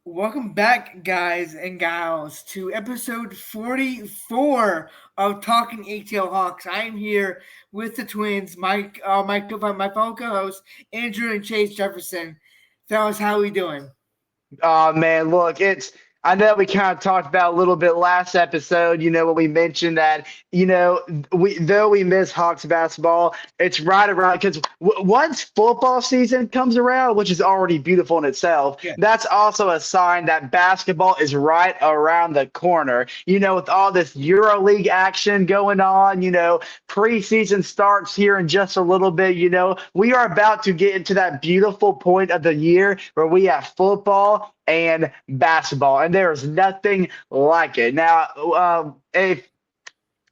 Welcome back, guys and gals, to episode 44 of Talking ATL Hawks. I am here with the twins, my fellow co-hosts, Andrew and Chase Jefferson. Fellas, how we doing? Oh man, look, I know we kind of talked about a little bit last episode, when we mentioned that, we miss Hawks basketball, it's right around because once football season comes around, which is already beautiful in itself, Yeah. that's also a sign that basketball is right around the corner. With all this EuroLeague action going on, preseason starts here in just a little bit, we are about to get into that beautiful point of the year where we have football and basketball, and there is nothing like it. Now, if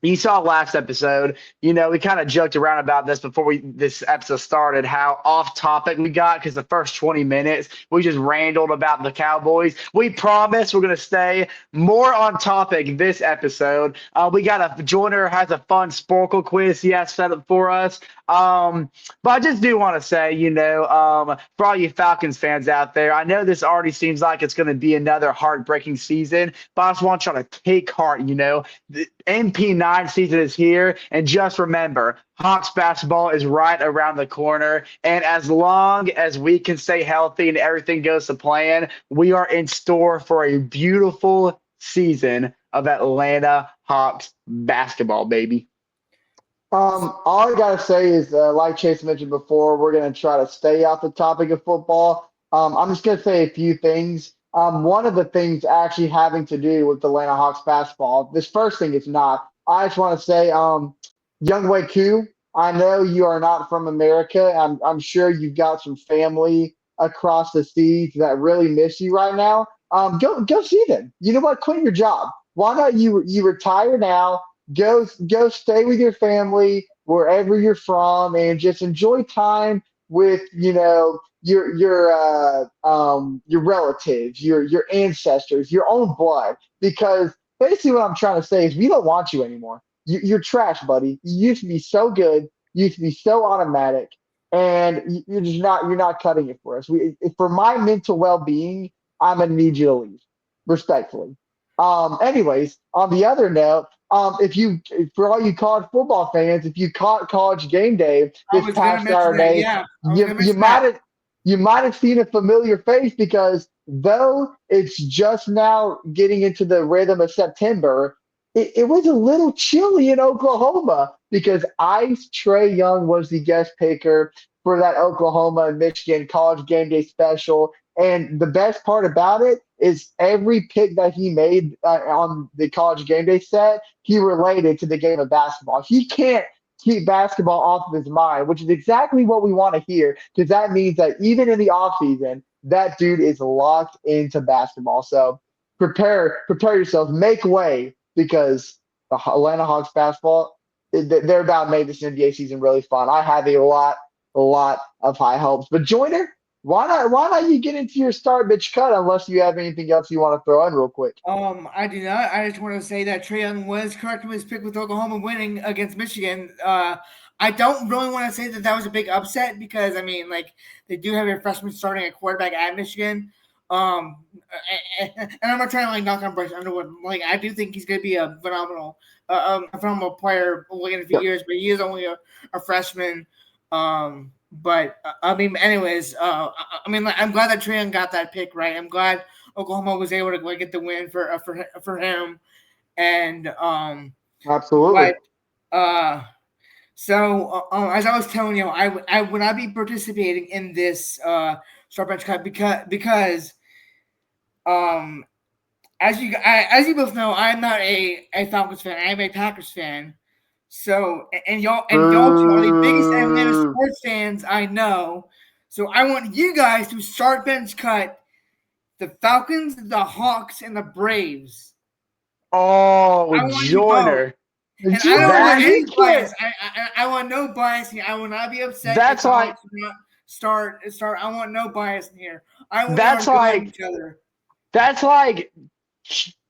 you saw last episode, we kind of joked around about this before this episode started, how off topic we got because the first 20 minutes we just randled about the Cowboys. We promise we're gonna stay more on topic this episode. We got a joiner has a fun Sporkle quiz he has set up for us. But I just do want to say, for all you Falcons fans out there, I know this already seems like it's going to be another heartbreaking season, but I just want y'all to take heart. The MP9 season is here, and just remember, Hawks basketball is right around the corner. And as long as we can stay healthy and everything goes to plan, we are in store for a beautiful season of Atlanta Hawks basketball, baby. All I gotta say is, like Chase mentioned before, we're gonna try to stay off the topic of football. I'm just gonna say a few things. One of the things actually having to do with the Atlanta Hawks basketball. This first thing is not. I just want to say, Younghoe Koo, I know you are not from America. I'm sure you've got some family across the seas that really miss you right now. Go see them. You know what? Quit your job. Why not you retire now? Go stay with your family wherever you're from and just enjoy time with your relatives, your ancestors, your own blood. Because basically what I'm trying to say is we don't want you anymore. You're trash, buddy. You used to be so good, you used to be so automatic, and you're not cutting it for us. For my mental well-being, I'm gonna need you to leave respectfully. Anyways, on the other note, for all you college football fans, if you caught College Game Day I this was gonna past mention that. Saturday, Yeah, I was you gonna you mention that. might have you might have seen a familiar face because though it's just now getting into the rhythm of September, it was a little chilly in Oklahoma because Ice Trey Young was the guest picker for that Oklahoma and Michigan College Game Day special. And the best part about it is every pick that he made on the College Game Day set, he related to the game of basketball. He can't keep basketball off of his mind, which is exactly what we want to hear, because that means that even in the off season, that dude is locked into basketball. So prepare yourself, make way, because the Atlanta Hawks basketball, they're about to make this NBA season really fun. I have a lot of high hopes. But Joyner, why not you get into your start bitch cut unless you have anything else you want to throw in real quick? I do not. I just want to say that Trae Young was correct in his pick with Oklahoma winning against Michigan. I don't really want to say that that was a big upset because I mean, like they do have a freshman starting at quarterback at Michigan. Um, and I'm not trying to like knock on Bryce Underwood. Like I do think he's going to be a phenomenal player like in a few Yep. years, but he is only a freshman. But I mean, anyways, I mean, like, I'm glad that Trae Young got that pick right. I'm glad Oklahoma was able to like get the win for him, and Absolutely. but uh, so as I was telling you, I would not be participating in this start bench cut because um as you both know, I'm not a Falcons fan. I am a Packers fan. So and y'all two are the biggest Atlanta Boo. sports fans I know. So I want you guys to start bench cut the Falcons, the Hawks, and the Braves. Oh, I want you both. Joyner. And I don't Jordan, want That any you bias. can't. I want no bias here. I will not be upset if that's the like Hawks do not start. I want no bias in here. I want y'all that's to go at like each other. that's like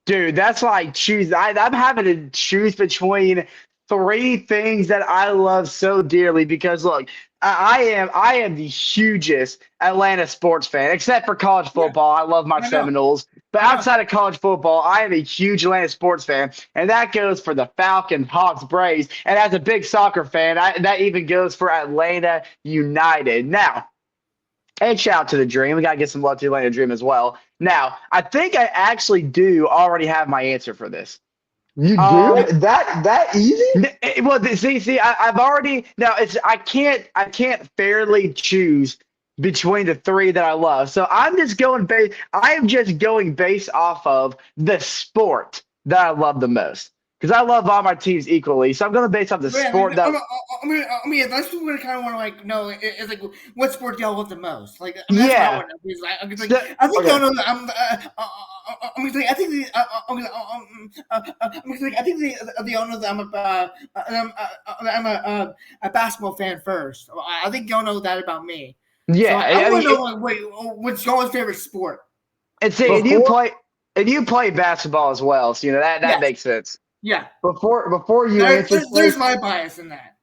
dude, that's like choose. I'm having to choose between three things that I love so dearly because look, I am the hugest Atlanta sports fan, except for college Yeah, football. I love my I know. Seminoles. But I know. outside of college football, I am a huge Atlanta sports fan, and that goes for the Falcons, Hawks, Braves. And as a big soccer fan, that even goes for Atlanta United. Now, and shout out to the Dream. We got to get some love to the Atlanta Dream as well. Now, I think I actually do already have my answer for this. You Um, do that easy? well, I've already now. I can't fairly choose between the three that I love. So I am just going based off of the sport that I love the most because I love all my teams equally. So I'm going to base off the Yeah, sport that. that's what we kind of want to like know. It's like what sport do y'all love the most? Like, that's what I Yeah. want to know. Because I'm just like, So, I think Okay. y'all know that I'm just like, I think I'm just like, I think they all know that I'm a basketball fan first. I think y'all know that about me. So yeah. I I want mean, to know like, wait, what's y'all's favorite sport? and see, Before and you play basketball as well. So that Yes, makes sense. yeah. before you answer, There's Chase, my bias in that,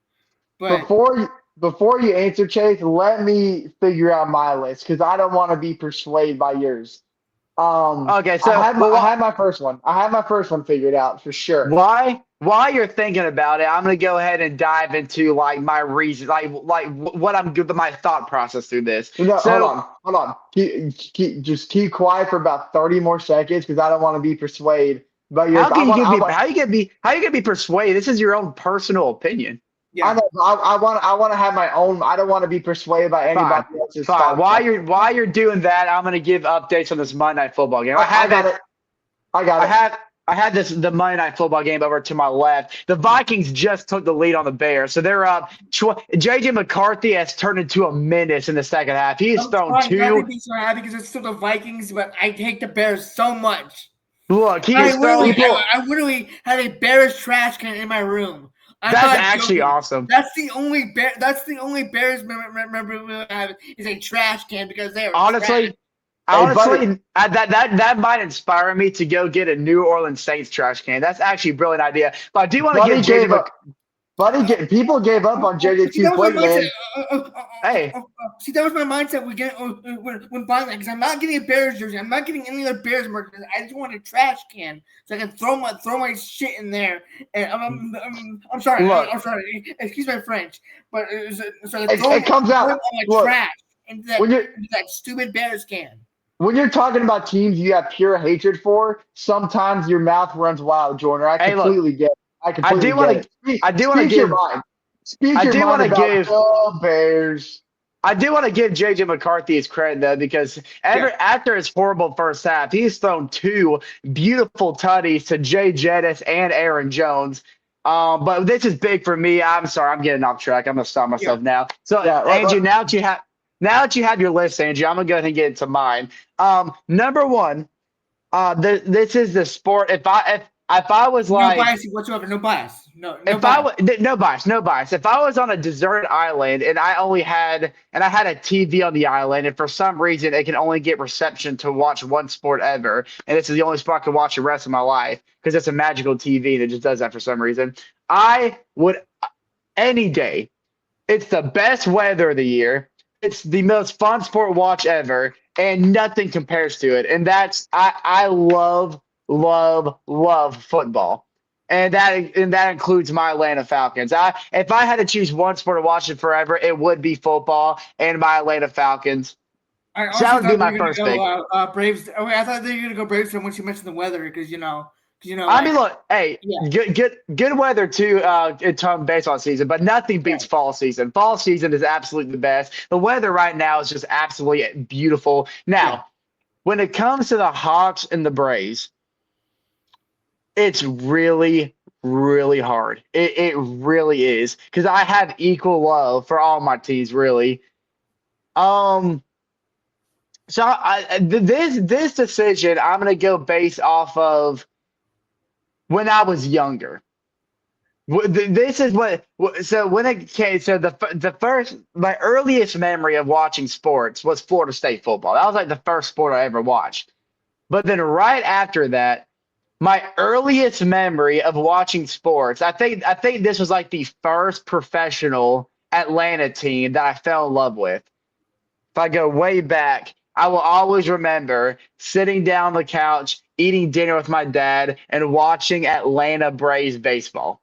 but before you before you answer, Chase, let me figure out my list because I don't want to be persuaded by yours. Okay. I So, had my I had my first one. I had my first one figured out for sure. while you're thinking about it, I'm gonna go ahead and dive into like my reason, what I'm good, my thought process through this. No, So hold on. Just keep quiet for about 30 more seconds because I don't want to be persuaded by yours. how you gonna be persuaded? This is your own personal opinion. I yeah. know. I want to have my own. I don't want to be persuaded by anybody Fine, else's fine. thought process. While you're doing that, I'm gonna give updates on this Monday Night Football game. I got it. I got I it. have I had the Monday Night Football game over to my left. The Vikings just took the lead on the Bears, so they're up. JJ McCarthy has turned into a menace in the second half. He has I'm thrown trying not to two. be so happy because it's still the Vikings, but I hate the Bears so much. Look, he has thrown. People, I literally have a Bears trash can in my room. I'm That's not actually joking. awesome. That's the only bear. That's the only Bears member we have is a trash can because they are trash. Honestly, hey, buddy, that might inspire me to go get a New Orleans Saints trash can. That's actually a brilliant idea. But I do want to give buddy JJ gave Mc. up. People gave up on JJ See, too that was my quick, mindset. man. Hey, See, that was my mindset. When buying that because I'm not getting a Bears jersey. I'm not getting any other Bears merch. I just want a trash can so I can throw my shit in there. And I'm sorry. look, I'm sorry. Excuse my French, but so I It comes throw out. all my Look, trash into when you're that stupid Bears can. when you're talking about teams you have pure hatred for, sometimes your mouth runs wild, Jordan. I hey, look. completely get it. I I completely do want get to. it. Speak, I do want to speak your give. mind. Speak I your do mind want to about give. the Bears. I do want to give JJ McCarthy his credit though, because Yeah. after his horrible first half, he's thrown two beautiful tutties to Jay Jettis and Aaron Jones. But this is big for me. I'm sorry, I'm getting off track. I'm gonna stop Yeah. myself now. So Yeah. Andrew, now that you have your list, Andrew, I'm gonna go ahead and get into mine. Number one, this is the sport. If I was No like bias whatsoever. No bias. No if I bias. was no bias, no bias. If I was on a deserted island and I had a TV on the island, and for some reason it can only get reception to watch one sport ever, and this is the only sport I can watch the rest of my life because it's a magical TV that just does that for some reason. I would any day. It's the best weather of the year. It's the most fun sport watch ever, and nothing compares to it. And I love football, and that includes my Atlanta Falcons. If I had to choose one sport to watch it forever, it would be football and my Atlanta Falcons. I So that honestly would be thought they my were gonna first pick. go Braves. Oh, wait, I thought they were gonna go Braves when she mentioned the weather because I like mean, look, hey, yeah. good weather too in terms of baseball season, but nothing beats Yeah. fall season. Fall season is absolutely the best. The weather right now is just absolutely beautiful. Yeah. Now, when it comes to the Hawks and the Braves, it's really, really hard. It really is because I have equal love for all my teams, really. Um, so this decision, I'm gonna go based off of when I was younger. This is so when it came, so the first, my earliest memory of watching sports was Florida State football. That was like the first sport I ever watched. But then right after that, my earliest memory of watching sports, I think this was like the first professional Atlanta team that I fell in love with. If I go way back, I will always remember sitting down on the couch, eating dinner with my dad, and watching Atlanta Braves baseball.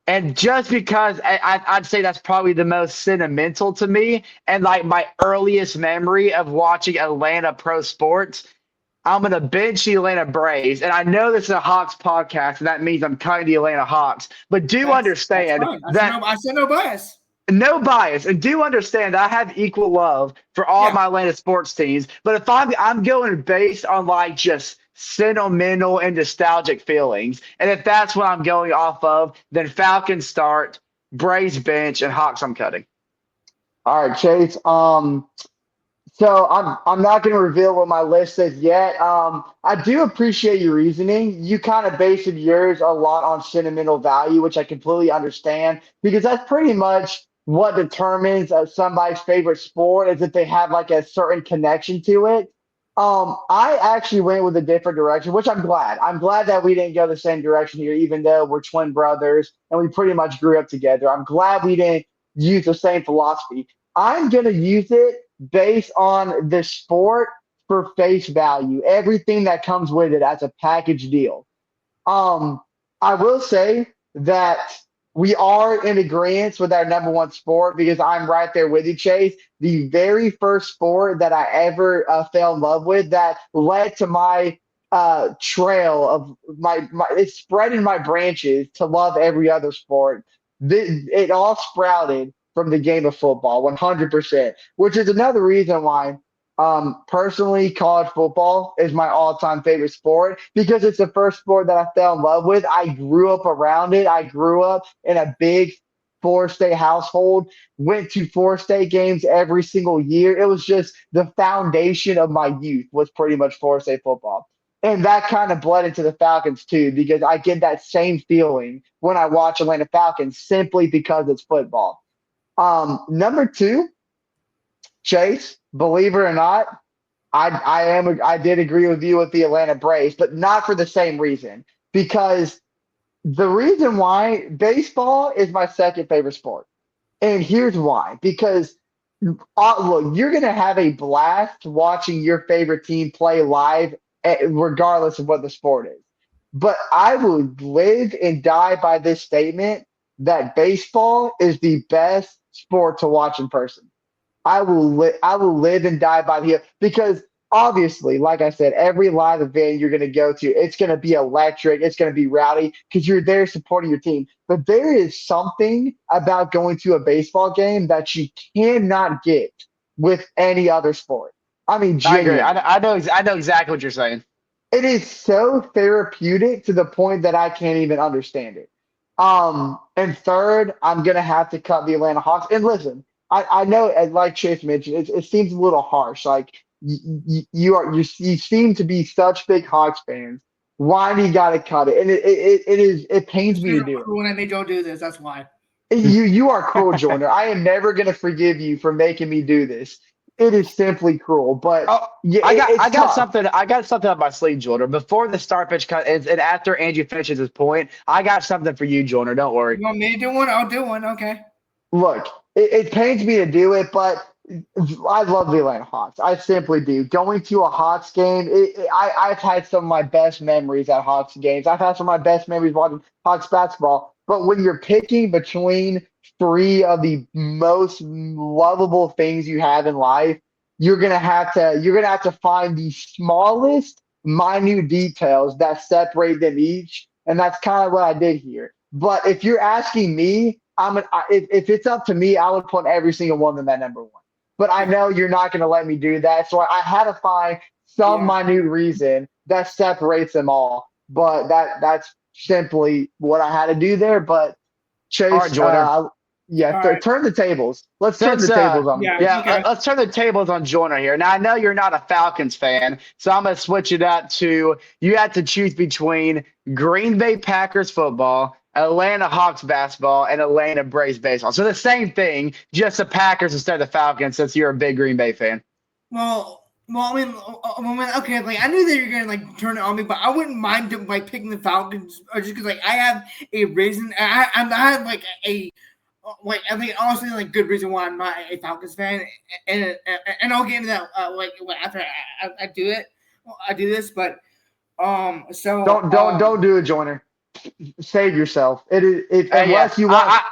And just because I'd say that's probably the most sentimental to me and like my earliest memory of watching Atlanta pro sports, I'm going to bench the Atlanta Braves. And I know this is a Hawks podcast, and that means I'm cutting the Atlanta Hawks. But do That's understand fine. that I said no bias. no bias, and do understand that I have equal love for all Yeah. my Atlanta sports teams. But if I'm going based on like just sentimental and nostalgic feelings, and if that's what I'm going off of, then Falcons start, Braves bench, and Hawks I'm cutting. All right, Chase. So I'm not going to reveal what my list is yet. I do appreciate your reasoning. You kind of based yours a lot on sentimental value, which I completely understand because that's pretty much what determines somebody's favorite sport is if they have like a certain connection to it. I actually went with a different direction, which I'm glad. I'm glad that we didn't go the same direction here, even though we're twin brothers and we pretty much grew up together. I'm glad we didn't use the same philosophy. I'm going to use it based on the sport for face value, everything that comes with it as a package deal. Um, I will say that we are in agreement with our number one sport because I'm right there with you, Chase. The very first sport that I ever fell in love with that led to my trail of my it's spreading my branches to love every other sport. It all sprouted from the game of football, 100%, which is another reason why personally, college football is my all-time favorite sport because it's the first sport that I fell in love with. I grew up around it. I grew up in a big four-state household, went to four-state games every single year. It was just the foundation of my youth was pretty much four-state football. And that kind of bled into the Falcons too, because I get that same feeling when I watch Atlanta Falcons simply because it's football. Number two, Chase, believe it or not, I did agree with you with the Atlanta Braves, but not for the same reason. Because the reason why baseball is my second favorite sport. And here's why. Because look, you're gonna have a blast watching your favorite team play live, regardless of what the sport is. But I would live and die by this statement that baseball is the best sport to watch in person. I will live and die by the hill because obviously, like I said, every live event you're going to go to, it's going to be electric, it's going to be rowdy because you're there supporting your team. But there is something about going to a baseball game that you cannot get with any other sport. I mean, I agree. genuinely. I know exactly what you're saying. It is so therapeutic to the point that I can't even understand it. And third, I'm gonna have to cut the Atlanta Hawks. And listen, I know, like Chase mentioned, it seems a little harsh. Like you seem to be such big Hawks fans. Why do you got to cut it? And it pains me to You're do it. cruel and they don't do this. That's why. You are cruel, Jordan. I am never gonna forgive you for making me do this. It is simply cruel, but Oh, yeah, I it's got tough. something. I got something up my sleeve, Jordan. Before the start pitch cut, and after Andrew finishes his point, I got something for you, Jordan. Don't worry. You want me to do one? I'll do one. Okay. Look, it pains me to do it, but I love the Atlanta Hawks. I simply do. Going to a Hawks game, I've had some of my best memories at Hawks games. I've had some of my best memories watching Hawks basketball. But when you're picking between three of the most lovable things you have in life, you're gonna have to find the smallest, minute details that separate them each, and that's kind of what I did here. But if you're asking me, if it's up to me, I would put every single one of them at number one. But I Yeah. know you're not going to let me do that, so I had to find some Yeah. minute reason that separates them all. But that's simply what I had to do there. But All right, Chase, Jordan. yeah, All right. turn the tables. Let's turn the Since tables on. Yeah. yeah, Okay. let's turn the tables on Jordan here. Now I know you're not a Falcons fan, so I'm gonna switch it up to you have to choose between Green Bay Packers football, Atlanta Hawks basketball, and Atlanta Braves baseball. So the same thing, just the Packers instead of the Falcons, since you're a big Green Bay fan. Okay, like I knew that you're gonna like turn it on me, but I wouldn't mind like picking the Falcons just because like I have a reason. I have like I think honestly, like, good reason why I'm not a Falcons fan, and I'll get into that after I do it. I do this, but Don't do it, Joiner. Save yourself. It is if Yeah,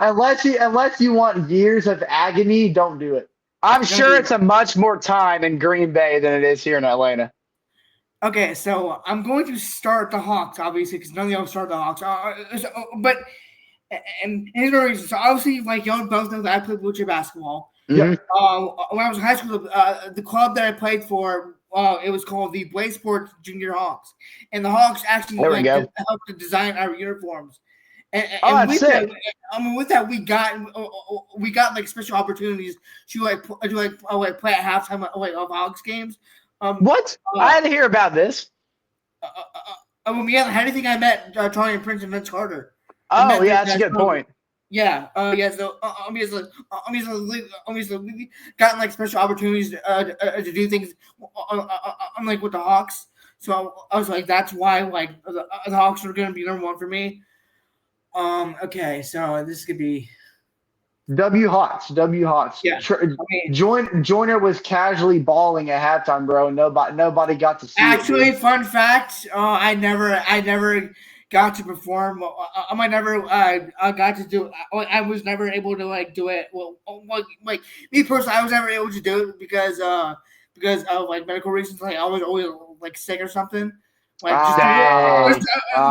unless you want years of agony, don't do it. I'm Don't sure do it's a much more time in Green Bay than it is here in Atlanta. Okay, so I'm going to start the Hawks, obviously, because none of y'all start the Hawks. But and here's the reason. So obviously, like y'all both know that I played wheelchair basketball. Yeah. When I was in high school, the club that I played for, it was called the Blaze Sports Junior Hawks, and the Hawks actually There we go. helped to design our uniforms. And That's with sick. that, with that, we got like special opportunities to play at halftime of Hawks games. What? I had to hear about this. Yeah, how do you think I met Charlie and Prince and Vince Carter? Oh, yeah, that's a good point. Yeah, so obviously, we've gotten like special opportunities to do things, like with the Hawks. So I was like, that's why like the Hawks are going to be number one for me. Okay, so this could be W Hawks. Yeah, Joiner was casually bawling at halftime, bro. Nobody got to see actually, it. fun fact, I never got to perform. I never got to do it. I was never able to like do it. Well, like me personally, I was never able to do it because of like medical reasons. Like I was always like sick or something. Like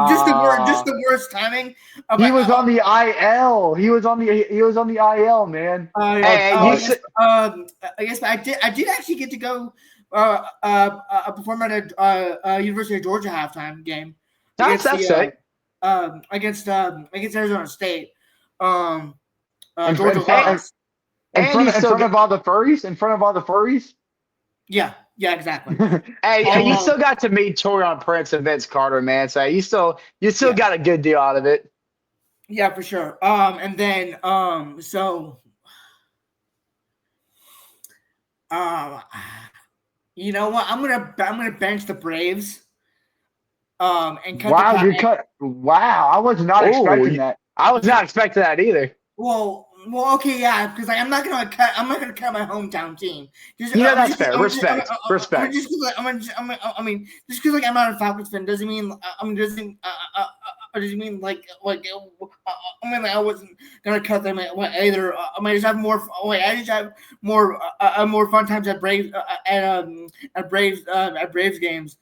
just the worst timing. He was on the IL. He was on the IL, man. I guess I did actually get to go perform at a University of Georgia halftime game. That's sick. Against Arizona State. Georgia lost. In front of all the furries? Yeah, exactly. Hey, you still got to meet Torian Prince and Vince Carter, man. So you still got a good deal out of it. Yeah, for sure. And then you know what? I'm gonna bench the Braves. And cut Wow, I was not expecting that. I was not expecting that either. Well, okay, yeah, because like, I'm not gonna cut my hometown team. That's fair. Respect. Just because like I'm not a Falcons fan doesn't mean doesn't mean like I wasn't gonna cut them either. I just have more. I just have more fun times at Braves Braves games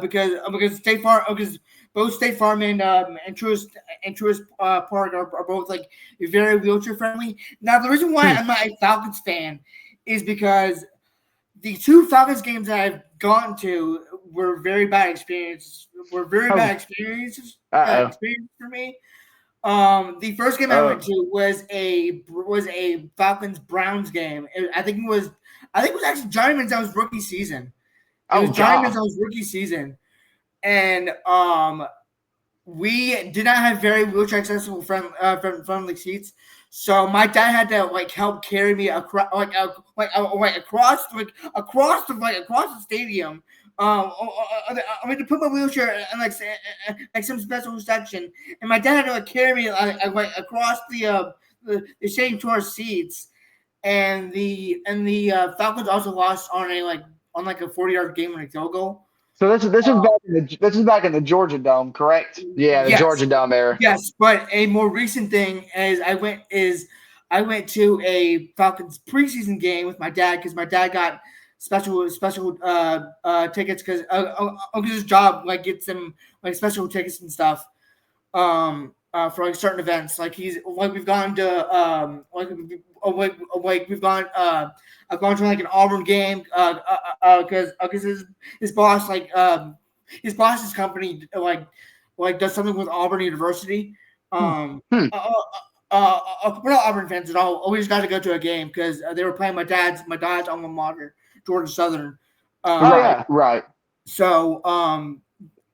because State Farm because. Both State Farm and Truist Park are both like very wheelchair friendly. Now the reason why I'm not a Falcons fan is because the two Falcons games that I've gone to were very bad experiences. Bad experiences for me. The first game I went to was a Falcons Browns game. I think it was actually Johnny Manziel's rookie season. Rookie season. And we did not have very wheelchair accessible friendly seats, so my dad had to like help carry me across the stadium. I mean to put my wheelchair in like some special section, and my dad had to like carry me across the stadium to our seats. And the Falcons also lost on a 40-yard game-winning field goal. So this is back in the Georgia Dome, correct? Yeah, the Georgia Dome era. Yes, but a more recent thing is I went to a Falcons preseason game with my dad because my dad got special tickets because his job like gets him like special tickets and stuff for like certain events. Like we've gone to I've gone to like an Auburn game because his boss his boss's company like does something with Auburn University. We're not Auburn fans at all. We just got to go to a game because they were playing my dad's alma mater, Georgia Southern. Right. So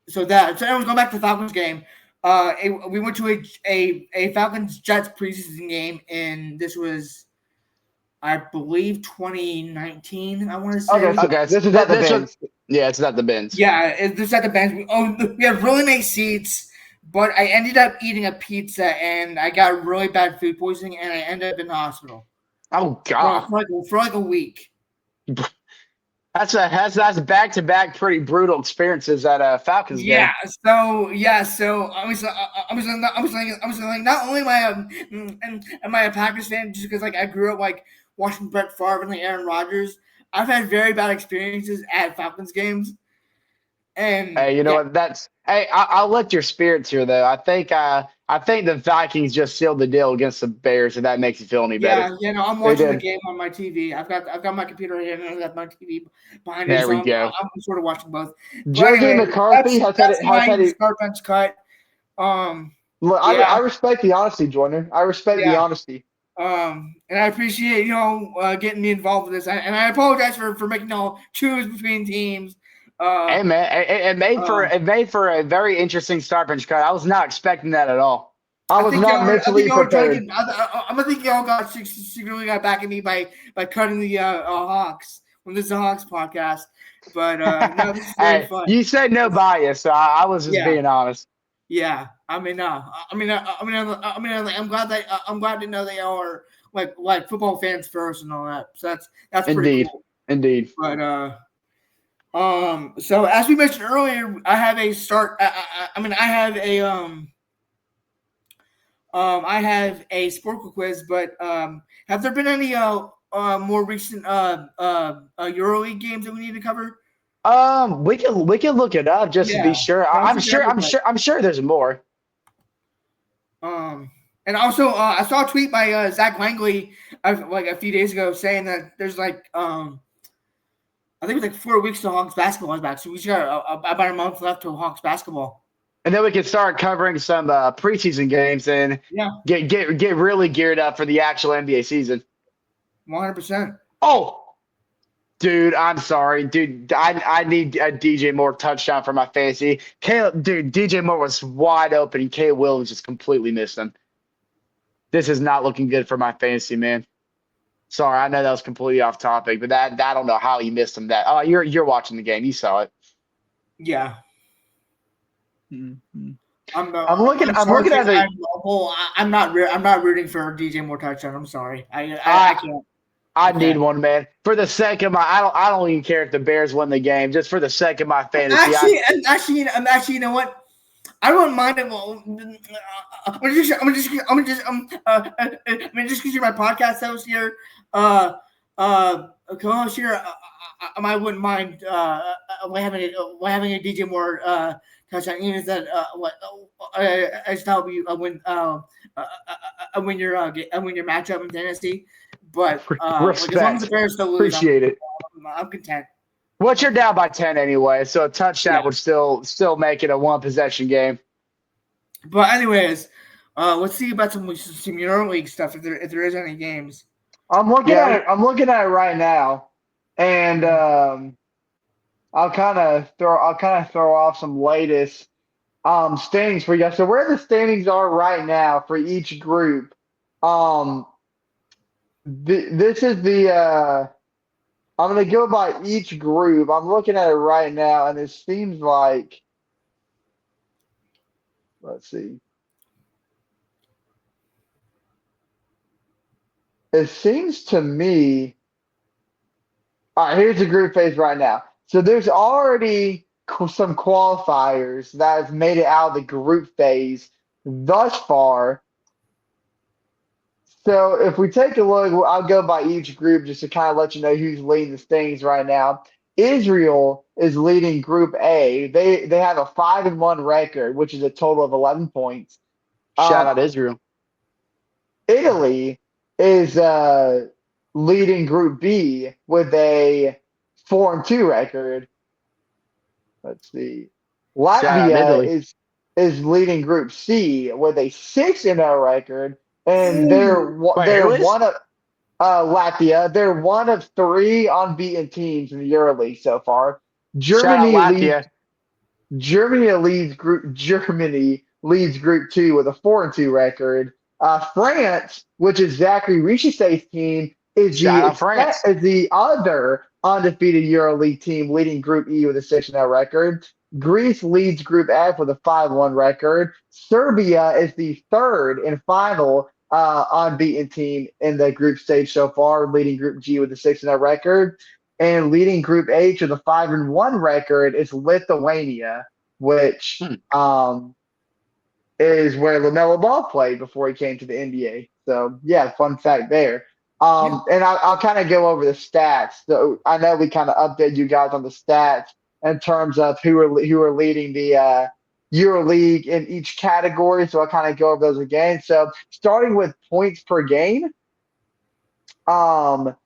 everyone's going back to the Falcons game. We went to a Falcons Jets preseason game, and this was, I believe, 2019. I want to say. Okay. This is at the Benz. Yeah, it's at the Benz. Yeah, this is at the Benz. We have really nice seats. but I ended up eating a pizza and I got really bad food poisoning and I ended up in the hospital Oh for, God. for like a week. That's back to back pretty brutal experiences at a Falcons game. So I was like, not only am I a Packers fan just because like I grew up like watching Brett Favre and like Aaron Rodgers. I've had very bad experiences at Falcons games, and Hey, you know yeah, what? I'll let your spirits here though. I think the Vikings just sealed the deal against the Bears, and that makes you feel any better. no, I'm They watching the did. game on my TV. I've got my computer right here and I've got my TV behind me, There so we go. I'm sort of watching both. But JJ anyway, McCarthy that's has my had it. start bench cut. Um, Look, yeah, I respect the honesty, Jordan. I respect the yeah. honesty. And I appreciate getting me involved with this, and I apologize for making y'all choose between teams. Uh, Hey man, uh, it made for a very interesting start bench cut. I was not expecting that at all. I I was think not I think mentally y'all were trying to prepared. get. I'm gonna think y'all got secretly got back at me by cutting the Hawks when this is a Hawks podcast. But no, this is very Hey, fun. you said no bias, so I was just Yeah, being honest. yeah. I mean, no. I'm glad to know they all are like football fans first and all that. So that's pretty Indeed, cool. indeed. But so as we mentioned earlier, I have a start. I have a I have a Sporkle quiz. But have there been any more recent EuroLeague games that we need to cover? We can look it up just to be Yeah, sure. I think that'd be great. I'm sure there's more. And also I saw a tweet by Zach Langley like a few days ago saying that there's I think it's like 4 weeks till Hawks basketball is back, so we just got about a month left till Hawks basketball. And then we can start covering some preseason games and Yeah, get really geared up for the actual NBA season. 100%. Oh, dude, I'm sorry, dude. I need a DJ Moore touchdown for my fantasy. DJ Moore was wide open, and Caleb Williams just completely missed him. This is not looking good for my fantasy, man. Sorry, I know that was completely off topic, but that I don't know how he missed him. That you're watching the game, you saw it. Yeah. Mhm. I'm I'm sorry, looking at Chris, the. I'm not rooting for DJ Moore touchdown. I'm sorry. I I can't. I I need can't. one, man. For the sake of my, I don't even care if the Bears win the game. Just for the sake of my fantasy, Actually, you know what? I wouldn't mind it. Well, I'm gonna just because you're my podcast host here, co-host here. I wouldn't mind having a DJ Moore touchdown, even if that I just help you win your matchup in Tennessee. But like as long as the respect, Bears still lose, appreciate it. I'm content. What you're down by 10 anyway, so a touchdown Yeah. would still make it a one possession game. But anyways, let's see about some EuroLeague stuff if there is any games. I'm looking Yeah, at it. I'm looking at it right now, and I'll kind of throw off some latest standings for you. So where the standings are right now for each group, um, this is the I'm gonna go by each group. I'm looking at it right now, and it seems like let's see. It seems to me. All right, here's the group phase right now. So there's already some qualifiers that have made it out of the group phase thus far. So if we take a look, I'll go by each group just to kind of let you know who's leading the standings right now. Israel is leading Group A. They have a 5-1 record, which is a total of 11 points. shout Um, out Israel. Italy is leading Group B with a 4-2 record. Let's see. Shout out Latvia Italy. is leading Group C with a 6-0 record, and Wait, who they're is? one of Latvia. They're one of 3 unbeaten teams in the EuroLeague so far. Shout out Germany leads Latvia. Germany leads Group Two with a 4-2 record. France, which is Zachary Richard's team, Shout out France. is the other undefeated EuroLeague team leading Group E with a 6-0 record. Greece leads Group F with a 5-1 record. Serbia is the third and final unbeaten team in the group stage so far, leading Group G with a 6-0 record. And leading Group H with a 5-1 record is Lithuania, which is where LaMelo Ball played before he came to the NBA. So, yeah, fun fact there. And I'll kind of go over the stats. So I know we kind of updated you guys on the stats in terms of who are leading the EuroLeague in each category. So I'll kind of go over those again. So starting with points per game, Mario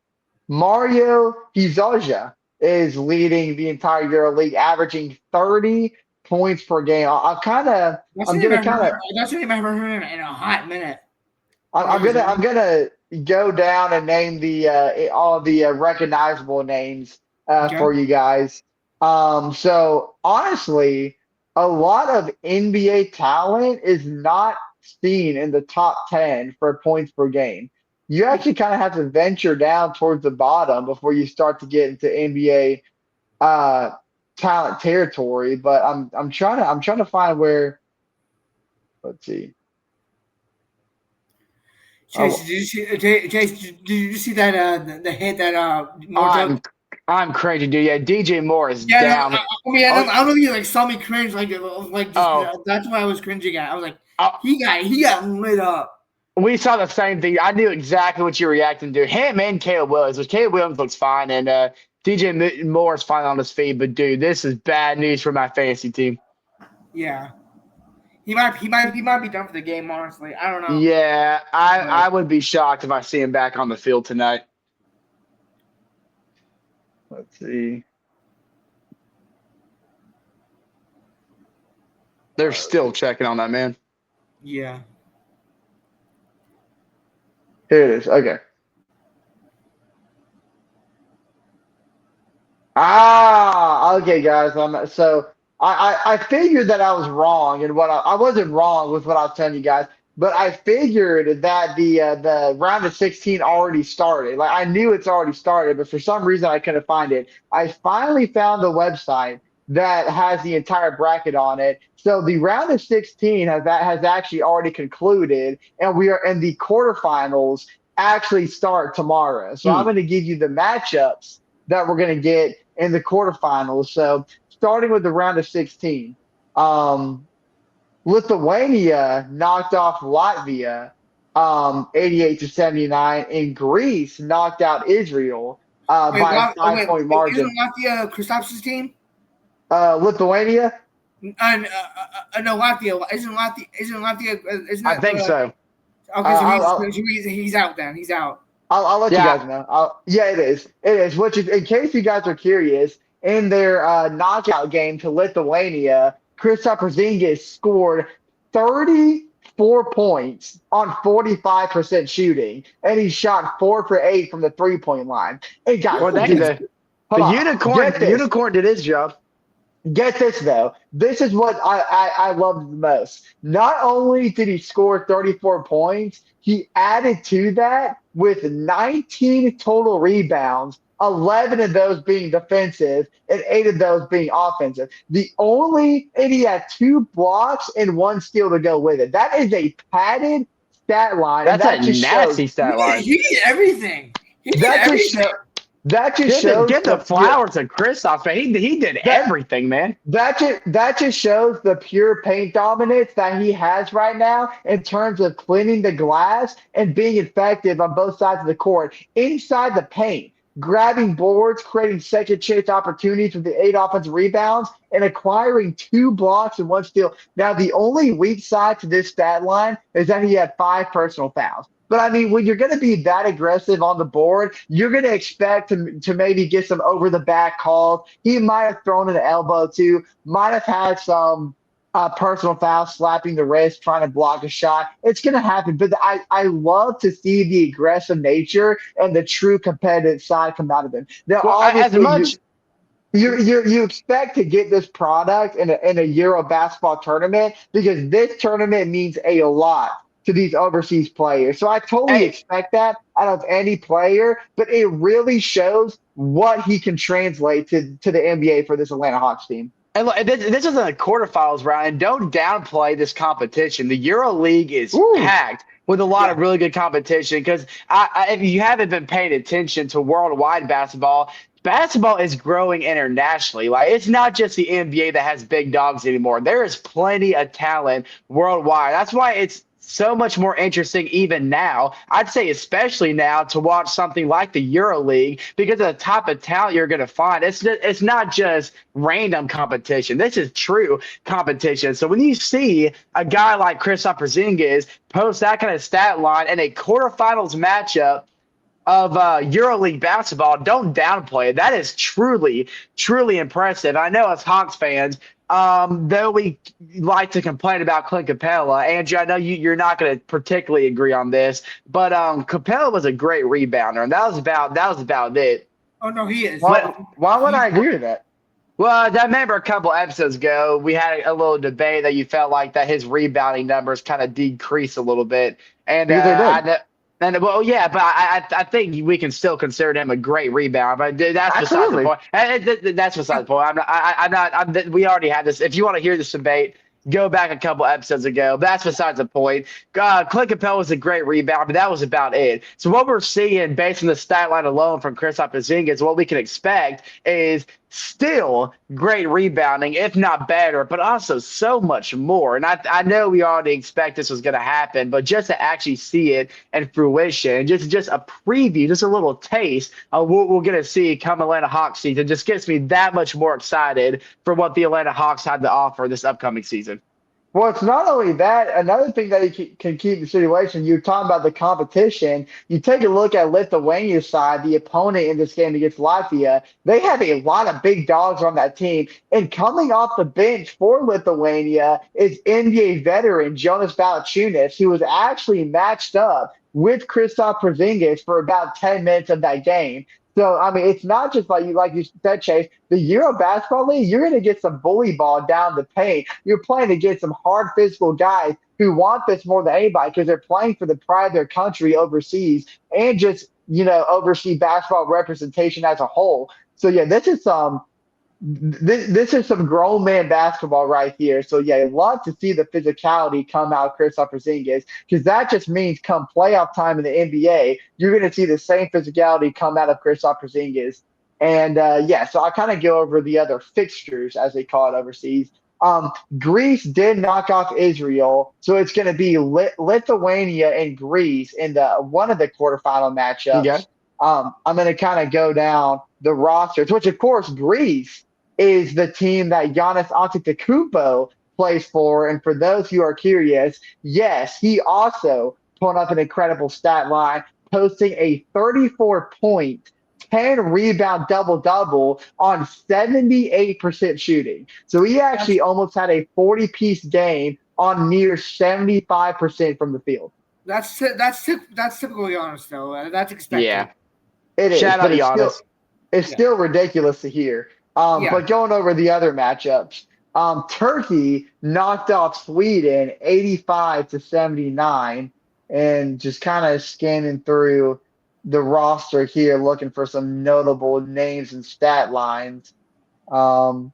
Hizoja is leading the entire EuroLeague, averaging 30 points per game. I'm gonna kind of That's the name I haven't heard in a hot minute. I'm gonna go down and name the all the recognizable names for you guys. So honestly, a lot of NBA talent is not seen in the top 10 for points per game. You actually kind of have to venture down towards the bottom before you start to get into NBA talent territory. But I'm trying to find where. Let's see. Chase, did you see that the hit that Moore took? I'm crazy, dude. Yeah, DJ Moore is Yeah, down. I mean, I don't know if you like saw me cringe, like just, that's why I was cringing at. I was like, he got lit up. We saw the same thing. I knew exactly what you were reacting to. Him and Caleb Williams, which Caleb Williams looks fine, and DJ Moore is fine on his feet. But dude, this is bad news for my fantasy team. Yeah, he might be done for the game. Honestly, I don't know. Yeah, I would be shocked if I see him back on the field tonight. Let's see. They're still checking on that man. Yeah. Here it is. Okay. Okay, guys. So I figured that I was wrong, and I wasn't wrong with what I was telling you guys, but I figured that the round of 16 already started. Like I knew it's already started, but for some reason I couldn't find it. I finally found the website that has the entire bracket on it. So the round of 16 has actually already concluded, and we are in the quarterfinals actually start tomorrow. So I'm going to give you the matchups that we're going to get in the quarterfinals. So starting with the round of 16, Lithuania knocked off Latvia 88-79, and Greece knocked out Israel by a 5-point margin. Isn't Latvia Kristaps' team? Lithuania? No, Latvia. Isn't Latvia? I think so. Okay, so he's out then. He's out. I'll let you guys know. Yeah, it is. It is. Which is, in case you guys are curious, in their knockout game to Lithuania, Kristaps Porzingis scored 34 points on 45% shooting, and he shot 4 for 8 from the 3-point line. And guys, the unicorn did his job. Get this, though. This is what I loved the most. Not only did he score 34 points, he added to that with 19 total rebounds, 11 of those being defensive and 8 of those being offensive. And he had 2 blocks and 1 steal to go with it. That is a padded stat line. That's a nasty stat line. He did everything. That just shows get the flowers to Kristaps, man. He did everything, man. That just shows the pure paint dominance that he has right now in terms of cleaning the glass and being effective on both sides of the court, inside the paint, grabbing boards, creating second chance opportunities with the 8 offensive rebounds, and acquiring 2 blocks and 1 steal. Now, the only weak side to this stat line is that he had 5 personal fouls. But, I mean, when you're going to be that aggressive on the board, you're going to expect to maybe get some over-the-back calls. He might have thrown an elbow, too, might have had some personal foul, slapping the wrist, trying to block a shot. It's going to happen. But I love to see the aggressive nature and the true competitive side come out of him. Now, obviously, you expect to get this product in a Euro basketball tournament because this tournament means a lot to these overseas players. So I totally expect that out of any player, but it really shows what he can translate to the NBA for this Atlanta Hawks team. And look, this isn't a quarterfinals round, and don't downplay this competition. The EuroLeague is Ooh, packed with a lot Yeah. of really good competition. Because if you haven't been paying attention to worldwide basketball, basketball is growing internationally. Like it's not just the NBA that has big dogs anymore. There is plenty of talent worldwide. That's why it's so much more interesting even now. I'd say especially now to watch something like the EuroLeague because of the type of talent you're going to find. It's not just random competition. This is true competition. So when you see a guy like Kristaps Porzingis post that kind of stat line in a quarterfinals matchup of EuroLeague basketball, don't downplay it. That is truly, truly impressive. I know as Hawks fans, though we like to complain about Clint Capella, Andrew, I know you're not going to particularly agree on this, but Capella was a great rebounder, and that was about it. Oh no, he is. why would I agree with that? Well, I remember a couple episodes ago we had a little debate that you felt like that his rebounding numbers kind of decreased a little bit, and Because they I did. know. And well, yeah, but I think we can still consider him a great rebounder. But that's besides the Absolutely. point. That's besides the point. I'm not. We already had this. If you want to hear this debate, go back a couple episodes ago. But that's besides the point. Clint Capella was a great rebound, but that was about it. So what we're seeing, based on the stat line alone from Kristaps Porzingis, what we can expect is still great rebounding, if not better, but also so much more. And I know we already expect this was going to happen, but just to actually see it in fruition, just a preview, just a little taste of what we're going to see come Atlanta Hawks season, just gets me that much more excited for what the Atlanta Hawks had to offer this upcoming season. Well, it's not only that. Another thing that you can keep the situation, you're talking about the competition. You take a look at Lithuania's side, the opponent in this game against Latvia. They have a lot of big dogs on that team. And coming off the bench for Lithuania is NBA veteran Jonas Valanciunas, who was actually matched up with Kristaps Porzingis for about 10 minutes of that game. So I mean, it's not just like you said, Chase. The Euro Basketball League, you're going to get some bully ball down the paint. You're playing against some hard physical guys who want this more than anybody because they're playing for the pride of their country overseas and just oversee basketball representation as a whole. So yeah, this is some grown man basketball right here. So yeah, I'd love to see the physicality come out of Kristaps Porzingis because that just means come playoff time in the NBA, you're going to see the same physicality come out of Kristaps Porzingis. And yeah, so I kind of go over the other fixtures as they call it overseas. Greece did knock off Israel, so it's going to be Lithuania and Greece in the one of the quarterfinal Okay. matchups. I'm going to kind of go down the rosters, which of course Greece is the team that Giannis Antetokounmpo plays for. And for those who are curious, yes, he also put up an incredible stat line, posting a 34-point, 10 rebound double double on 78% shooting. So he That's actually almost had a 40-piece game on near 75% from the field. that's typically honest though. That's expected. Yeah. It is, Shout out but Giannis. it's Yeah. still ridiculous to hear. Yeah. But going over the other matchups, Turkey knocked off Sweden 85-79, and just kind of scanning through the roster here, looking for some notable names and stat lines. Um,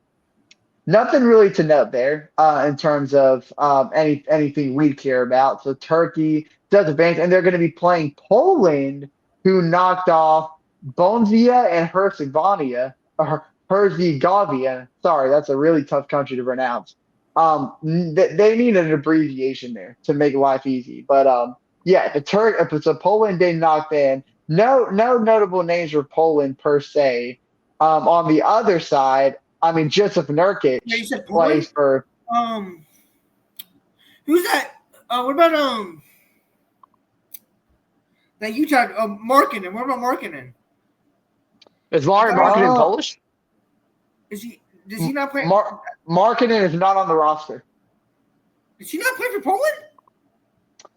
Nothing really to note there in terms of anything we care about. So Turkey does advance, and they're going to be playing Poland, who knocked off Bonzia and Herzegovina. Or Herzegovina. Sorry, that's a really tough country to pronounce. They need an abbreviation there to make life easy. But yeah, if it's a Poland they knocked in, no notable names for Poland per se. On the other side, I mean, Joseph Nurkic Yeah, you said plays Poland. for. Um, who's that? What about that Utah? Markkinen. What about Markkinen? Is Laurie Uh, Marketing Uh, Polish? Is he? Does he not play? Markkinen is not on the roster. Does he not play for Poland?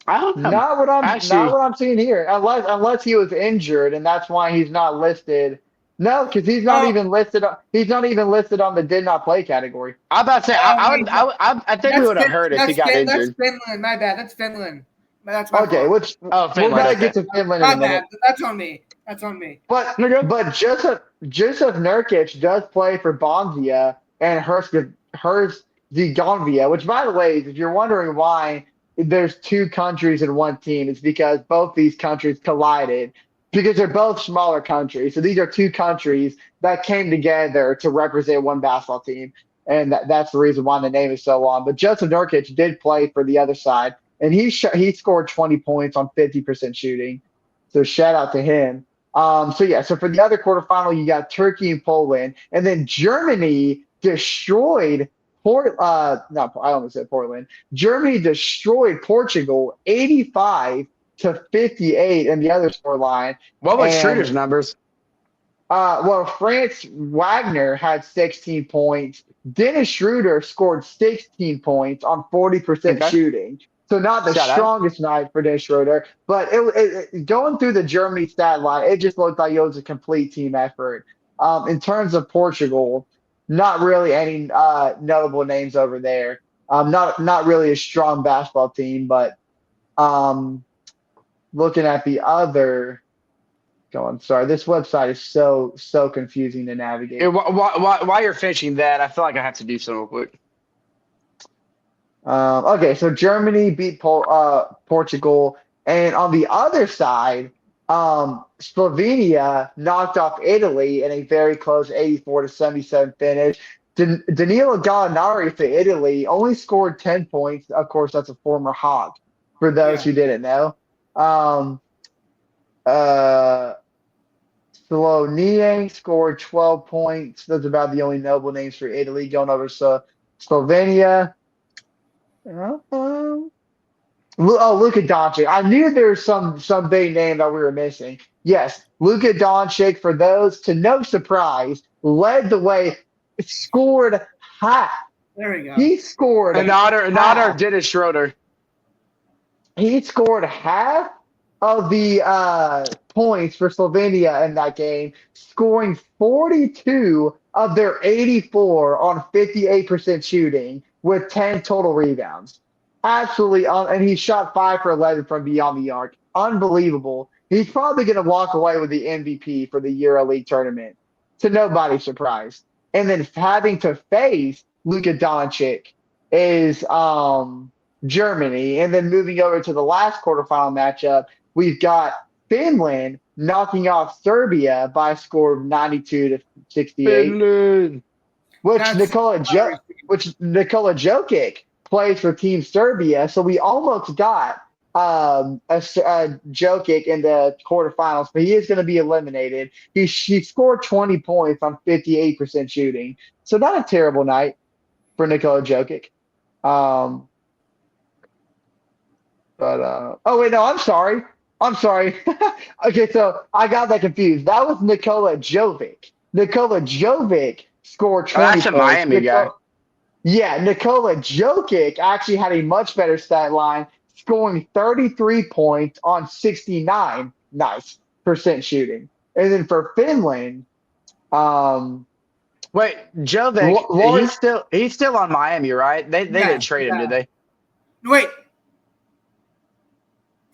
I don't know. Not Actually, what I'm seeing here. Unless he was injured and that's why he's not listed. No, because he's not Oh, even listed. He's not even listed on the did not play category. I'm about to say wait, no, I think we would have heard if he got That's injured. Finland. My bad. That's Finland. That's my Okay, fault. which Oh, we're Finland. gonna Okay. get to Finland in My a minute. bad. That's on me. That's on me. But Okay. but Joseph Nurkic does play for Bonzia and Herzegovina, which, by the way, if you're wondering why there's two countries in one team, it's because both these countries collided because they're both smaller countries. So these are two countries that came together to represent one basketball team. And that's the reason why the name is so long. But Joseph Nurkic did play for the other side, and he scored 20 points on 50% shooting. So shout out to him. So for the other quarterfinal, you got Turkey and Poland, and then Germany destroyed not I almost said Portland. Germany destroyed Portugal 85-58 in the other scoreline. What was And Schroeder's numbers? well, France Wagner had 16 points. Dennis Schroeder scored 16 points on 40% Okay. shooting. So not the Shout out. strongest night for Dennis Schroeder, but going through the Germany stat line, it just looked like it was a complete team effort. In terms of Portugal, not really any notable names over there. Not really a strong basketball team, but looking at the other. I'm sorry. This website is so confusing to navigate. While you're finishing that, I feel like I have to do something real quick. Okay, so Germany beat Portugal, and on the other side, Slovenia knocked off Italy in a very close 84-77 finish. Danilo Gallinari for Italy only scored 10 points. Of course, that's a former Hawk, for those who didn't know. Slovenia scored 12 points. Those are about the only notable names for Italy. Going over to Slovenia. Luka Doncic. I knew there was some big name that we were missing. Yes, Luka Doncic, for those to no surprise, led the way, scored half. There we go. He scored In honor half. of Dennis Schroeder. He scored half of the points for Slovenia in that game, scoring 42 of their 84 on 58% shooting with 10 total rebounds. Absolutely, and he shot 5 for 11 from beyond the arc. Unbelievable. He's probably going to walk away with the MVP for the EuroLeague tournament, to nobody's surprise. And then having to face Luka Doncic is Germany. And then moving over to the last quarterfinal matchup, we've got Finland knocking off Serbia by a score of 92-68. Finland. Which Nikola Jokic plays for Team Serbia, so we almost got a Jokic in the quarterfinals, but he is going to be eliminated. He scored 20 points on 58% shooting, so not a terrible night for Nikola Jokic. Oh wait, no, I'm sorry. Okay, so I got that confused. That was Nikola Jovic. Nikola Jovic scored 20 That's a points. Miami guy. Yeah, Nikola Jokic actually had a much better stat line, scoring 33 points on 69% shooting. And then for Finland, wait, Jovic, he's still on Miami, right? They didn't trade him, did they? Wait.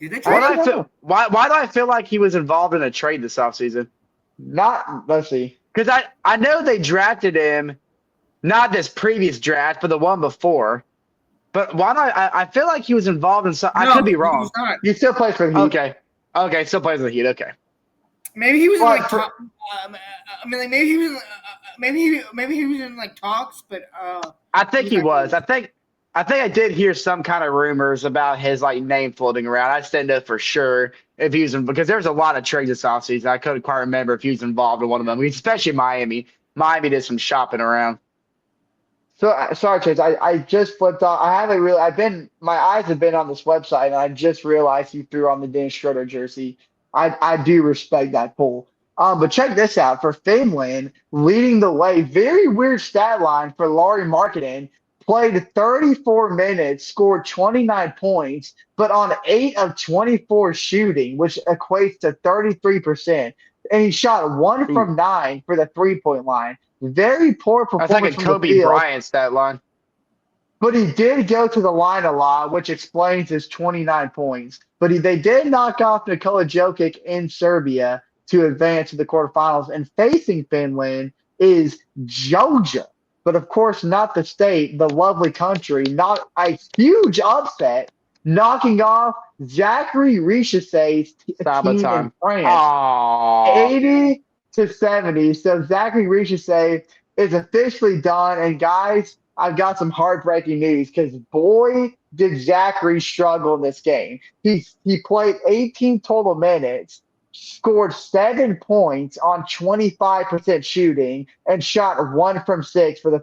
Did they trade him? Why do I feel like he was involved in a trade this offseason? Let's see. Because I know they drafted him, not this previous draft, but the one before. But why do I feel like he was involved in some? I could be wrong. He still plays for the Heat. Okay, still plays for the Heat. Okay. Maybe he was in like talk. Maybe he was. Maybe he was in like talks, but I think he was. I think I did hear some kind of rumors about his like name floating around. I just didn't know for sure if he was because there was a lot of trades this offseason. I couldn't quite remember if he was involved in one of them. Especially Miami. Miami did some shopping around. So sorry, Chase. I just flipped off. My eyes have been on this website, and I just realized you threw on the Dennis Schroeder jersey. I do respect that pull. But check this out. For Finland, leading the way, very weird stat line for Lauri Markkanen. Played 34 minutes, scored 29 points, but on 8 of 24 shooting, which equates to 33%. And he shot 1 from 9 for the three-point line. Very poor performance. That's like a Kobe Bryant stat line. But he did go to the line a lot, which explains his 29 points. But they did knock off Nikola Jokic in Serbia to advance to the quarterfinals. And facing Finland is Georgia. but of course not the state, the lovely country, not a huge upset, knocking off Zachary Richessay's team in Sabaton. France. Oh, 80-70. So Zachary Richessay is officially done. And guys, I've got some heartbreaking news because boy did Zachary struggle in this game. He played 18 total minutes, scored 7 points on 25% shooting, and shot 1 from 6 for the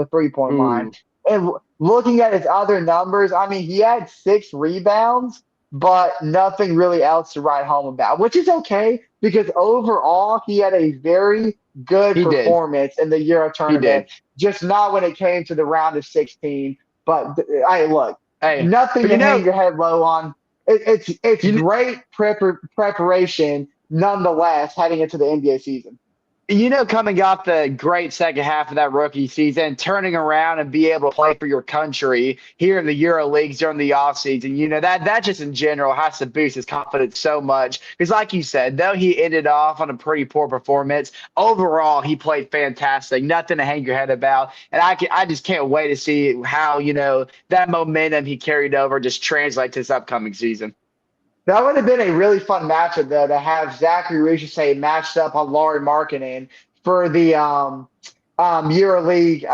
three-point line. ooh. And looking at his other numbers, I mean, he had 6 rebounds, but nothing really else to write home about, which is okay because overall he had a very good He did. performance in the Euro He tournament, did. just not when it came to the round of 16. But I look, Hey, nothing but to hang your head low on. It's you great preparation nonetheless heading into the NBA season. Coming off the great second half of that rookie season, turning around and be able to play for your country here in the EuroLeagues during the offseason, that just in general has to boost his confidence so much. Because like you said, though he ended off on a pretty poor performance, overall he played fantastic. Nothing to hang your head about. And I just can't wait to see how, that momentum he carried over just translates to this upcoming season. That would have been a really fun matchup, though, to have Zachary Richardson matched up on Laurie Markkinen for the EuroLeague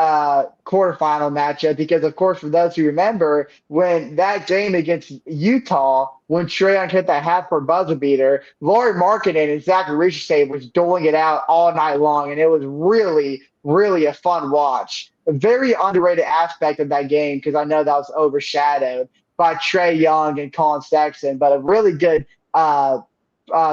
quarterfinal matchup. Because, of course, for those who remember, when that game against Utah, when Trae Young hit that half-court buzzer beater, Laurie Markkinen and Zachary Richardson was doling it out all night long, and it was really, really a fun watch. A very underrated aspect of that game because I know that was overshadowed by Trae Young and Colin Sexton, but a really good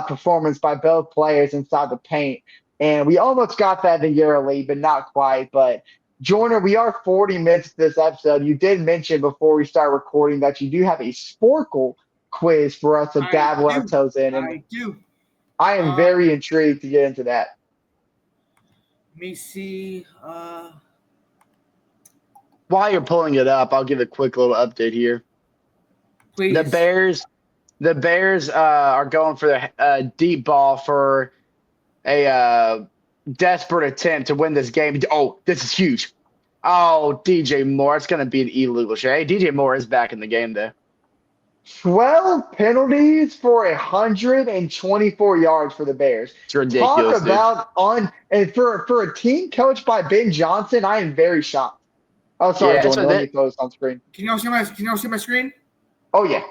performance by both players inside the paint. And we almost got that in the EuroLeague, but not quite. But Joyner, we are 40 minutes to this episode. You did mention before we start recording that you do have a Sporkle quiz for us to dabble our toes in. And I do. I am very intrigued to get into that. Let me see. While you're pulling it up, I'll give a quick little update here. Please. The Bears are going for the deep ball for a desperate attempt to win this game. Oh, this is huge. Oh, DJ Moore. It's going to be an illegal shot. Hey, DJ Moore is back in the game, though. 12 penalties for 124 yards for the Bears. It's ridiculous. Talk about and for a team coached by Ben Johnson, I am very shocked. Oh, sorry, Yeah, Jordan. Let me throw this on screen. Can you see my screen? Oh yeah.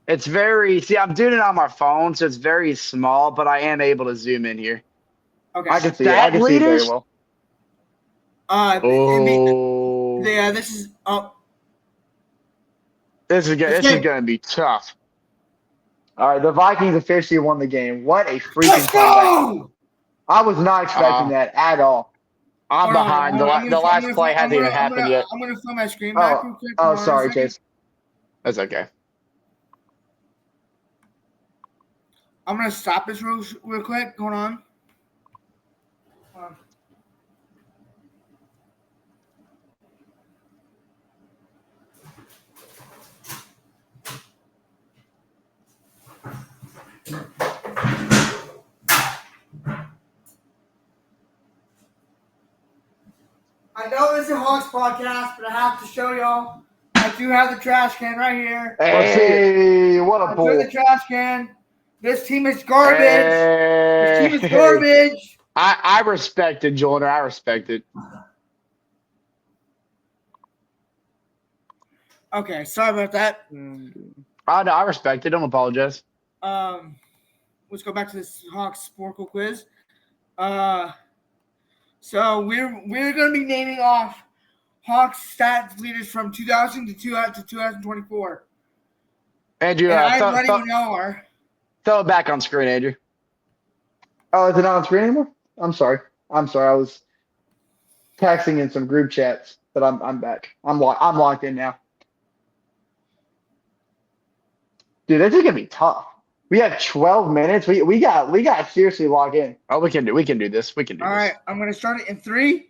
It's I'm doing it on my phone, so it's very small, but I am able to zoom in here. Okay. I can see it. I can see it very well. This is This is going to be tough. All right, the Vikings officially won the game. What a freaking Let's go! I was not expecting that at all. I'm behind. The last play hasn't even happened yet. I'm going to fill my screen back real quick. Oh, sorry, Chase. That's okay. I'm going to stop this real quick. Hold on. I know this is a Hawks podcast, but I have to show y'all. I do have the trash can right here. Hey, what a bull. The trash can. This team is garbage. Hey. This team is garbage. I respect it, Jordan. I respect it. Okay, sorry about that. I respect it. Don't apologize. Let's go back to this Hawks Sporkle quiz. So we're going to be naming off Hawks stats leaders from 2000 to 2024. Andrew, I'm letting you know. Throw it back on screen, Andrew. Oh, is it not on screen anymore? I'm sorry. I was texting in some group chats, but I'm back. I'm locked in now. Dude, this is gonna be tough. We have 12 minutes. We got to seriously log in. Oh, we can do this. All right, I'm gonna start it in 3,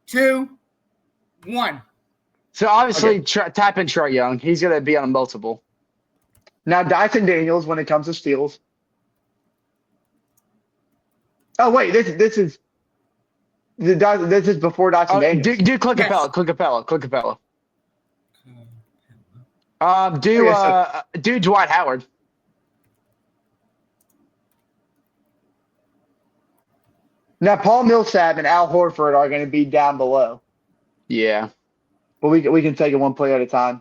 2, 1. So obviously, type in Trae Young. He's gonna be on a multiple. Now Dyson Daniels when it comes to steals. Oh wait, this is This is before Dawson Oh, Daniels. do Clint Yes. Capella. Clint Capella. Clint Capella. Okay, Do Dwight Howard. Now, Paul Millsap and Al Horford are going to be down below, Yeah. but we can take it one play at a time.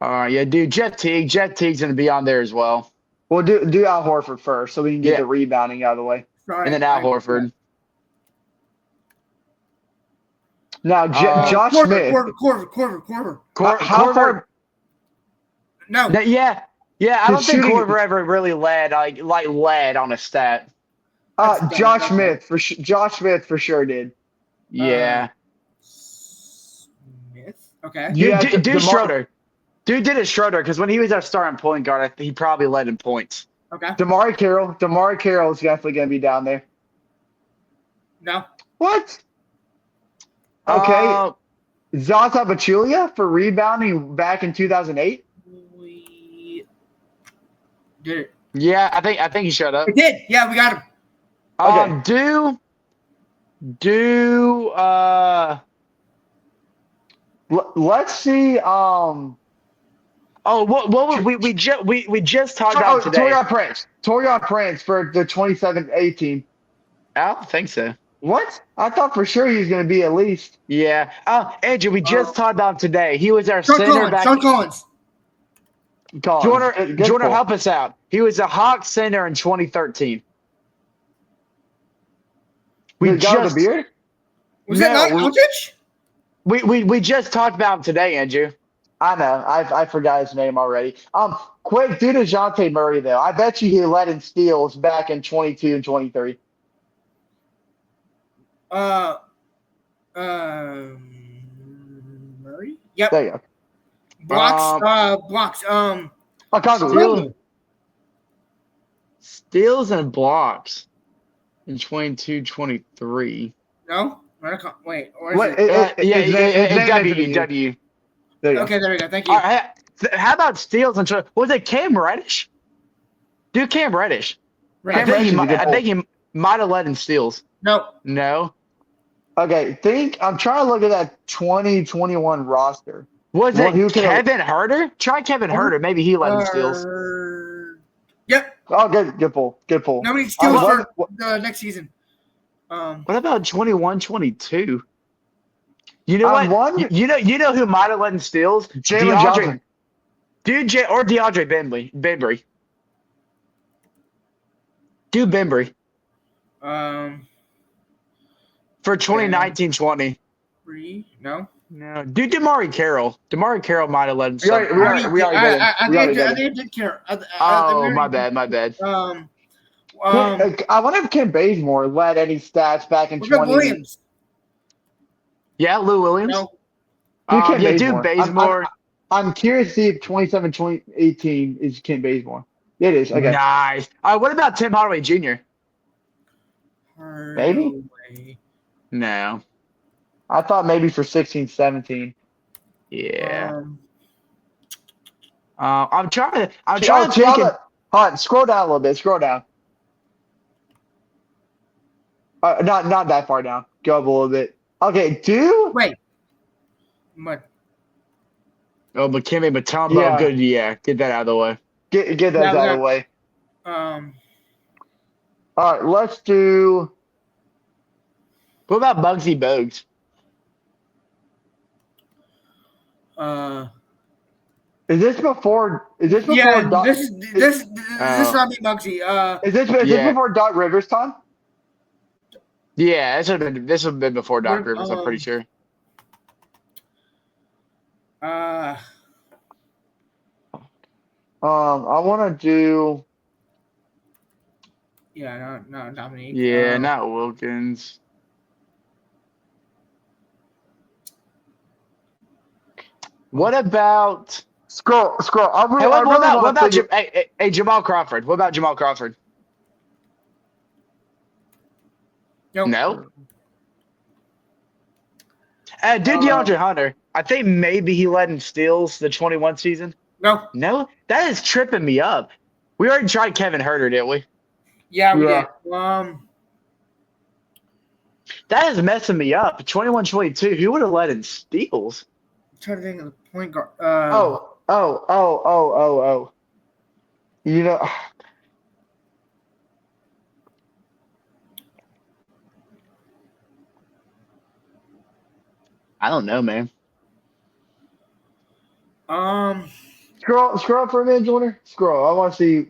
Yeah, dude, Jeff Teague. Jeff Teague's going to be on there as well. We'll do Al Horford first, so we can get Yeah. the rebounding out of the way. Sorry, And then Al Horford. Now, Josh Smith. Corver. How far? No. Yeah. I don't think shooting- Corver ever really led led on a stat. Josh Smith for sure did. Yeah. Smith. Okay. Yeah, Do Schroeder. Dude did it Schroeder because when he was our starting point guard, he probably led in points. Okay. DeMar Carroll is definitely going to be down there. No. What? Okay. Zaza Pachulia for rebounding back in 2008. We did it. Yeah, I think he showed up. We did. Yeah, we got him. Okay. Let's see. What we just talked about today. Torian Prince for the 27-8 team. I don't think so. What? I thought for sure he was going to be at least. Yeah. Andrew, we just talked about him today. He was our Sean center Collins. back. Sean Collins. Jordan, help us out. He was a Hawks center in 2013. The guy with the beard? Was that not Aldridge? We just talked about him today, Andrew. I know. I forgot his name already. Quick, do DeJounte Murray though. I bet you he led in steals back in 22 and 23. Murray? Yep. There you go. Blocks. Steals and blocks in 22-23. No? Wait. Or is What? W. There you go. Okay, there we go. Thank you. All right, how about steals and was it Cam Reddish? Dude, Cam Reddish. I think he might have led in steals. No. Okay, I'm trying to look at that 2021 roster. Was it Kevin Huerter? Try Kevin Huerter. Maybe he led in steals. Yep. Oh, good pull. How many steals for the next season? What about 21-22? You know what? You know who might have led in steals? Jalen Johnson. Or DeAndre Bembry. Do Bembry. For 2019-20. No. Do DeMar Carroll. DeMar Carroll might have led in steals. I did care. My bad. I wonder if Kim Bazemore led any stats back in 20. Williams. Yeah, Lou Williams. No. Dude, Bazemore. I'm curious to see if 27-18 is Kim Bazemore. It is. Okay. Nice. What about Tim Hardaway Jr.? Maybe? No. I thought maybe for 16-17. Yeah. I'm trying to think. Hold on, scroll down a little bit. Scroll down. Not that far down. Go up a little bit. Okay, Wait. What? Oh, Dikembe Mutombo. Yeah. Good. Yeah, get that out of the way. Get those out of the way. All right, let's do. What about Muggsy Bogues? Is this before? Yeah, Doc, this not me, Muggsy. is this before Doc Rivers time? Yeah, this would have been before Doc Rivers. I'm pretty sure. I want to do. Yeah, not Dominique. Yeah, not Wilkins. What about Scroll. What about Jamal Crawford? What about Jamal Crawford? Nope. No. DeAndre Hunter. I think maybe he led in steals the 21 season. No, that is tripping me up. We already tried Kevin Huerter, didn't we? Yeah, we did. That is messing me up. 21-22. Who would have led in steals? I'm trying to think of the point guard. Oh. You know, I don't know, man. Um, scroll up for a minute, Jordan. Scroll. I want to see.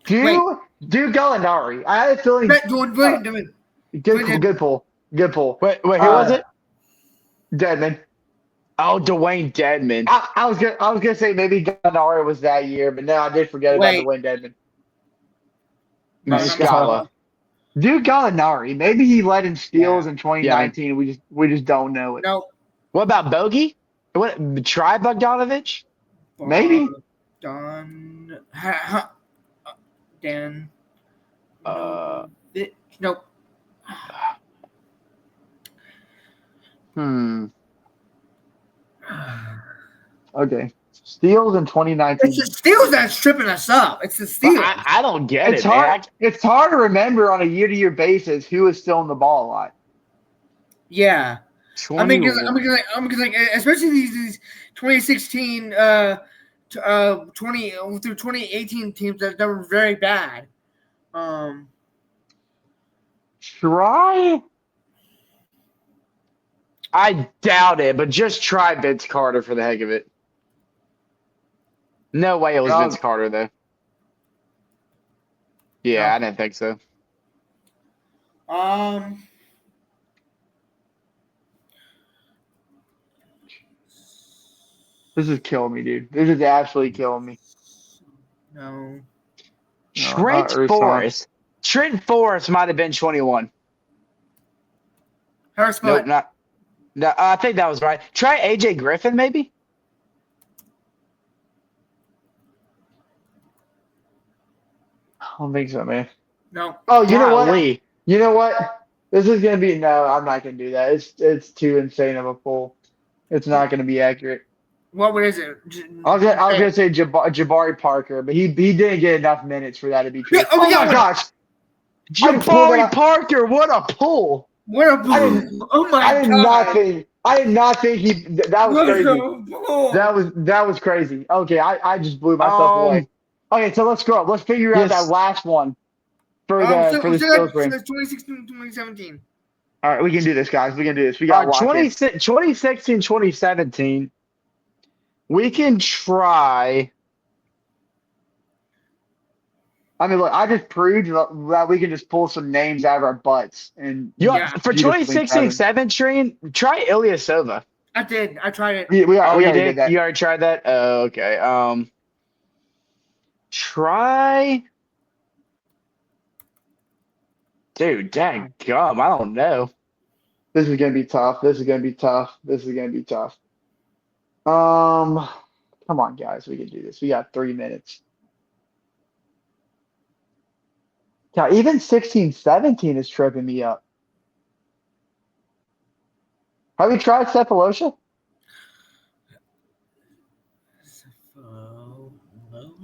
wait, Do Gallinari. I had a feeling. Good pull. Good pull. Wait, who was it? Deadman. Oh, Dwayne Dedman. I was gonna say maybe Gallinari was that year, but no, I did forget about Dwayne Dedman. Muscala. Dude Gallinari. Maybe he led in steals in 2019. Yeah. We just don't know it. No. What about Bogey? What try Bogdanovich? Maybe. Dan. Nope. Okay. Steals in 2019. It's the steals that's tripping us up. It's the steals. I don't get it. Hard. It's hard to remember on a year-to-year basis who is still in the ball a lot. Yeah. I mean, especially these 2016, 20 through 2018 teams that were very bad. Try. I doubt it, but just try Vince Carter for the heck of it. No way it was Vince Carter, though. Yeah, I didn't think so. This is killing me, dude. This is absolutely killing me. No. Trent Forrest. Trent Forrest might have been 21. Harris Nope, not. No, I think that was right. Try AJ Griffin, maybe. I don't think so, man. No. Oh, you know what? You know what? This is gonna be no. I'm not gonna do that. It's too insane of a pull. It's not gonna be accurate. What is it? I was gonna say Jabari Parker, but he didn't get enough minutes for that to be true. Yeah, oh my gosh, Jabari Parker! What a pull! What a pull! Oh my god! I did not think he. That was crazy. That was crazy. Okay, I just blew myself away. Okay, so let's go. Let's figure out that last one for the skills frame. 2016, 2017. All right, we can do this, guys. We can do this. We got 2016, 2017. We can try. I mean, look, I just proved that we can just pull some names out of our butts. And for 2016-17, try Ilyasova. I did. I tried it. We already did that. You already tried that? Oh, okay. Try. Dude, dang gum. I don't know. This is gonna be tough. Come on, guys. We can do this. We got 3 minutes. Yeah, even 16-17 is tripping me up. Have you tried Cephalosha?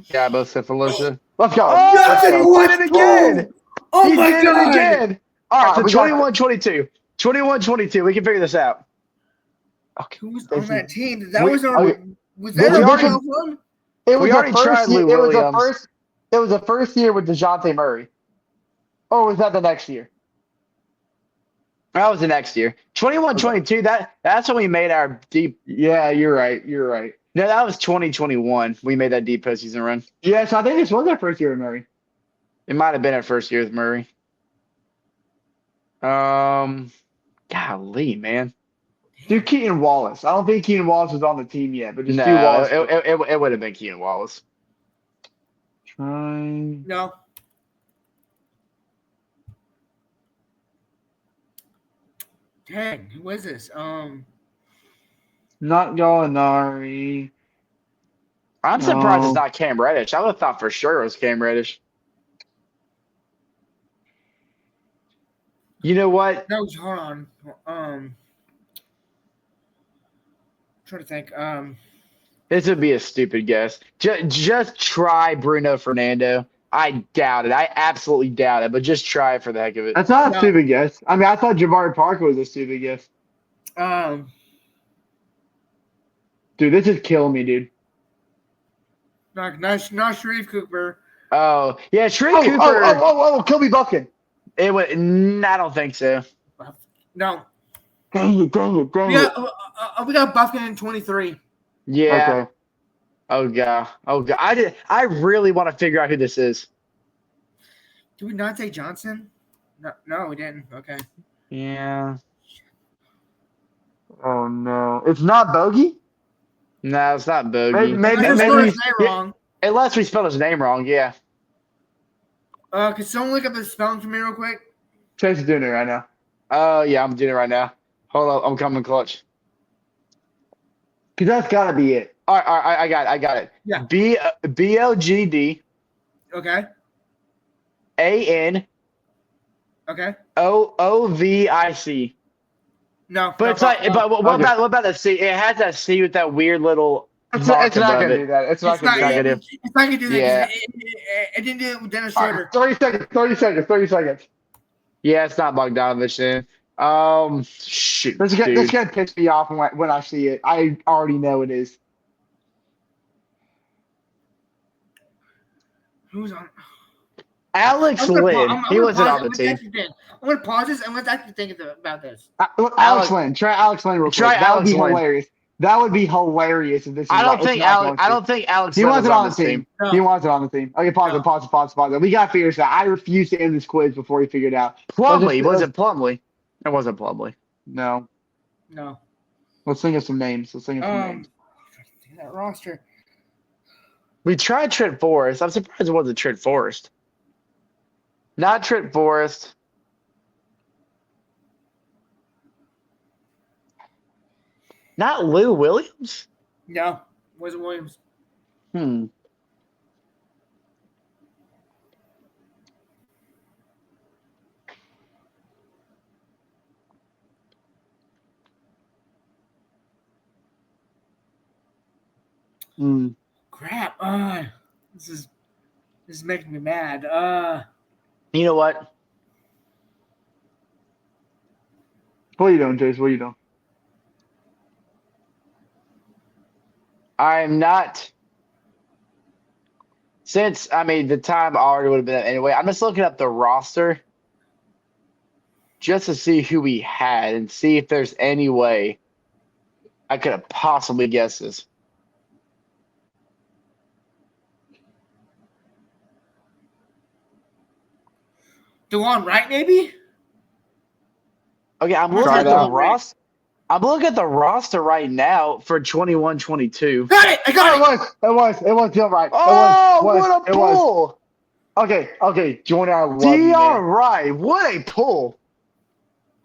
Yeah, both Cephalosha. Let's go. Oh, he did it again. Oh my god. Again. All right, so 21-22. 21-22. We can figure this out. Okay. Who was on that team? That was our. Was that we already one? It was the first year. It was the first year with DeJounte Murray. Or was that the next year? That was the next year. 21-22. That's when we made our deep. Yeah, you're right. No, that was 2021. We made that deep postseason run. Yes, I think this was our first year with Murray. It might have been our first year with Murray. Golly, man. Do Keaton Wallace. I don't think Keaton Wallace was on the team yet, but just do Wallace. It would have been Keaton Wallace. No. Dang, who is this? Not Gallinari. I'm surprised it's not Cam Reddish. I would have thought for sure it was Cam Reddish. You know what? No, hold on. Trying to think. This would be a stupid guess. Just try Bruno Fernando. I doubt it. I absolutely doubt it. But just try it for the heck of it. That's not a No. stupid guess. I mean, I thought Jabari Parker was a stupid guess. Dude, this is killing me, dude. Not Sharif Cooper. Oh yeah, Sharif Oh, Cooper. Kobe Bucket. It would. I don't think so. No. Dang it. We got Buffkin in 23. Yeah. Okay. Oh god. I really want to figure out who this is. Did we not say Johnson? No, we didn't. Okay. Yeah. Oh no, it's not Bogey. No, it's not Bogey. Maybe His name wrong. Unless we spelled his name wrong. Yeah. Can someone look up the spelling for me real quick? Chase is doing it right now. Oh yeah, I'm doing it right now. Hold on, I'm coming clutch. Cause that's gotta be it. All right, I got it. Yeah. BLGD Okay. AN Okay. OOVIC. No. But it's like, but what Okay. about the C? It has that C with that weird little. It's mark not above gonna it. do that. It's not gonna do that. gonna do. It's not gonna do that. Yeah. 'Cause it didn't do it with Dennis All Schroeder. right, 30 seconds. Yeah, it's not Bogdanovich then. Shoot. This dude. gonna piss me off when I see it. I already know it is. Who's on? Alex I'm gonna Lynn. I'm He gonna wasn't pause on the it. team. I'm gonna pause this and let's actually think about this. Alex Lynn. Try Alex Lynn real quick. Try That would Alex be Lynn. hilarious. That would be hilarious if this is I don't right. It's think not Alex. going I to. don't think Alex. He Lynn wasn't was on the this team. No. He wasn't on the team. Okay, pause it. We gotta figure this out. I refuse to end this quiz before we figure it out. Plumlee. Was it Plumlee? It wasn't Plumlee. No. No. Let's think of some names. That roster. We tried Trent Forrest. I'm surprised it wasn't Trent Forrest. Not Trent Forrest. Not Lou Williams. No. Wasn't Williams. Crap. This is making me mad. You know what? What are you doing, Chase? What are you doing? I'm not. Since the time already would have been anyway. I'm just looking up the roster just to see who we had and see if there's any way I could have possibly guessed this. DeLon Wright, maybe? Okay, I'm looking at the roster. I'm looking at the roster right now for 21-22. Got it! I got it! It was Dion Wright. Oh, what a pull! Okay, Jordan, I love Dion you, man. Wright, what a pull!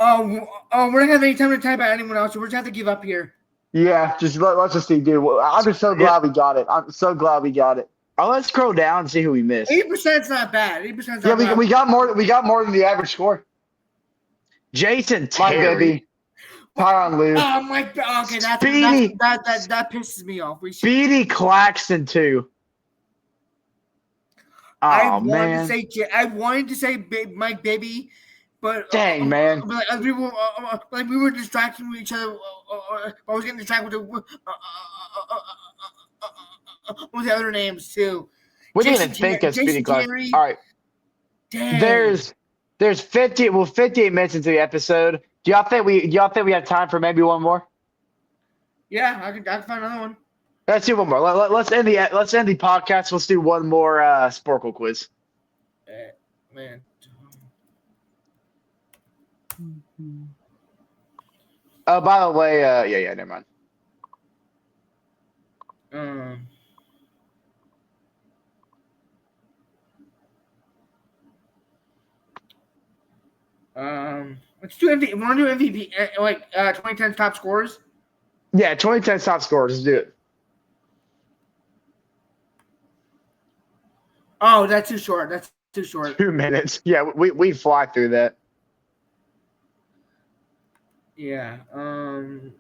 Oh, we're not gonna have any time to type out anyone else, so we're just have to give up here. Yeah, let's just see, dude. I'm just so glad we got it. I'm so glad we got it. Oh, let's scroll down and see who we missed. 80%'s not bad. 80%'s not Yeah, bad. we got more. We got more than the average score. Jason My Terry. baby. Tyronn Lue. Oh my god! Okay, Speedy. that pisses me off. Speedy Claxton too. Oh I man! wanted to say Mike Bibby, but Dang man! But we were distracting each other. I was getting distracted with the other names too. We didn't even think of Speedy Claxton. All right. Dang. There's 58 minutes into the episode. Do y'all think we have time for maybe one more? Yeah, I can find another one. Let's do one more. Let's end the podcast. Let's do one more Sporkle quiz. Man. Oh, by the way, yeah, never mind. Let's do MVP. Want to do MVP? 2010 top scorers? Yeah, 2010 top scorers. Let's do it. Oh, that's too short. That's too short. 2 minutes. Yeah, we fly through that. Yeah. The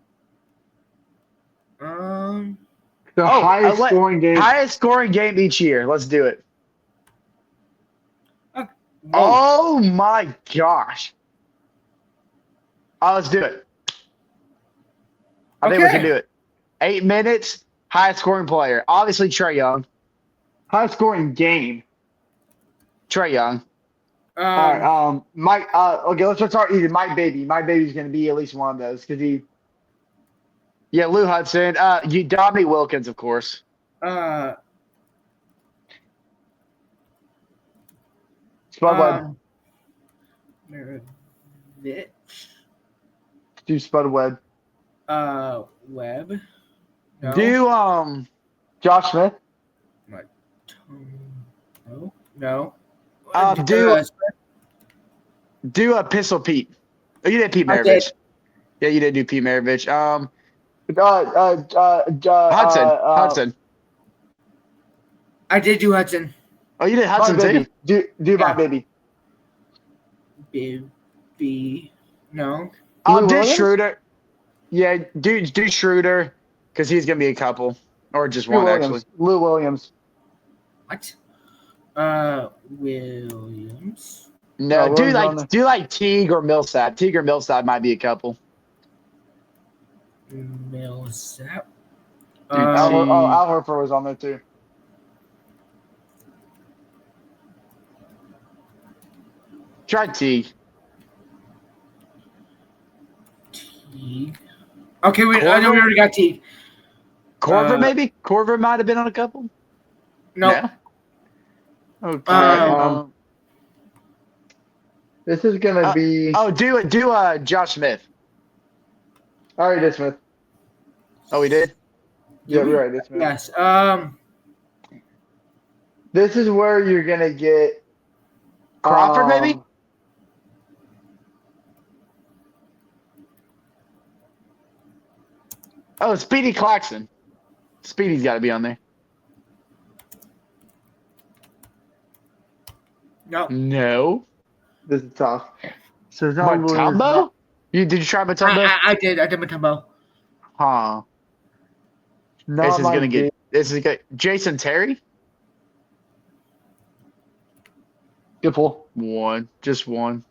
highest scoring game. Highest scoring game each year. Let's do it. Oh my gosh. Oh, let's do it. I think we can do it. 8 minutes, highest scoring player. Obviously, Trae Young. Highest scoring game. Trae Young. All right. Mike. Okay, let's start easy. Mike Baby. Mike Baby's going to be at least one of those because he. Yeah, Lou Hudson. Dominique Wilkins, of course. Spud Webb. Mitch. Do Spud Webb. Webb. No. Do Josh Smith. No. Do a Pistol Pete. Oh, you did Pete I Maravich. did. Yeah, you did do Pete Maravich. Hudson. I did do Hudson. Oh, you did Hudson Baby. too. Do my baby. B. No. Lou Do Williams? Schroeder. Yeah, do Schroeder because he's gonna be a couple or just one actually. Lou Williams. What? Williams. No, No, do like Teague or Millsap. Teague or Millsap might be a couple. Millsap. Al Horford was on there too. Try Teague. Teague. Okay, I know we already got Teague. Corver maybe? Corver might have been on a couple. No. Okay. This is gonna be. Do Josh Smith. All right, this Smith. Oh, we did. Yeah, we're right, this Smith. Yes. This is where you're gonna get Crawford, maybe. Oh, Speedy Claxton. Speedy's got to be on there. No. This is tough. So it's not Mutombo? Did you try Mutombo? I did. I did Mutombo. Huh. This is good. Jason Terry? Good pull. Just one.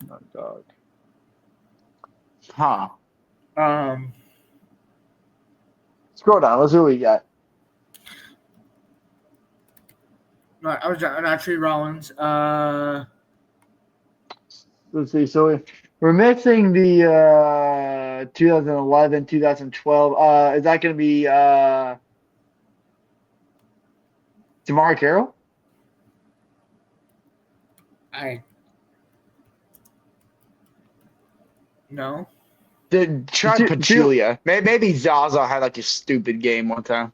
My dog. Huh. Scroll down. Let's see what we got. No, I was not Tree Rollins. Let's see. So we're missing the 2011, 2012. Is that going to be DeMar Carroll? No. Try Pachulia. Maybe Zaza had like a stupid game one time.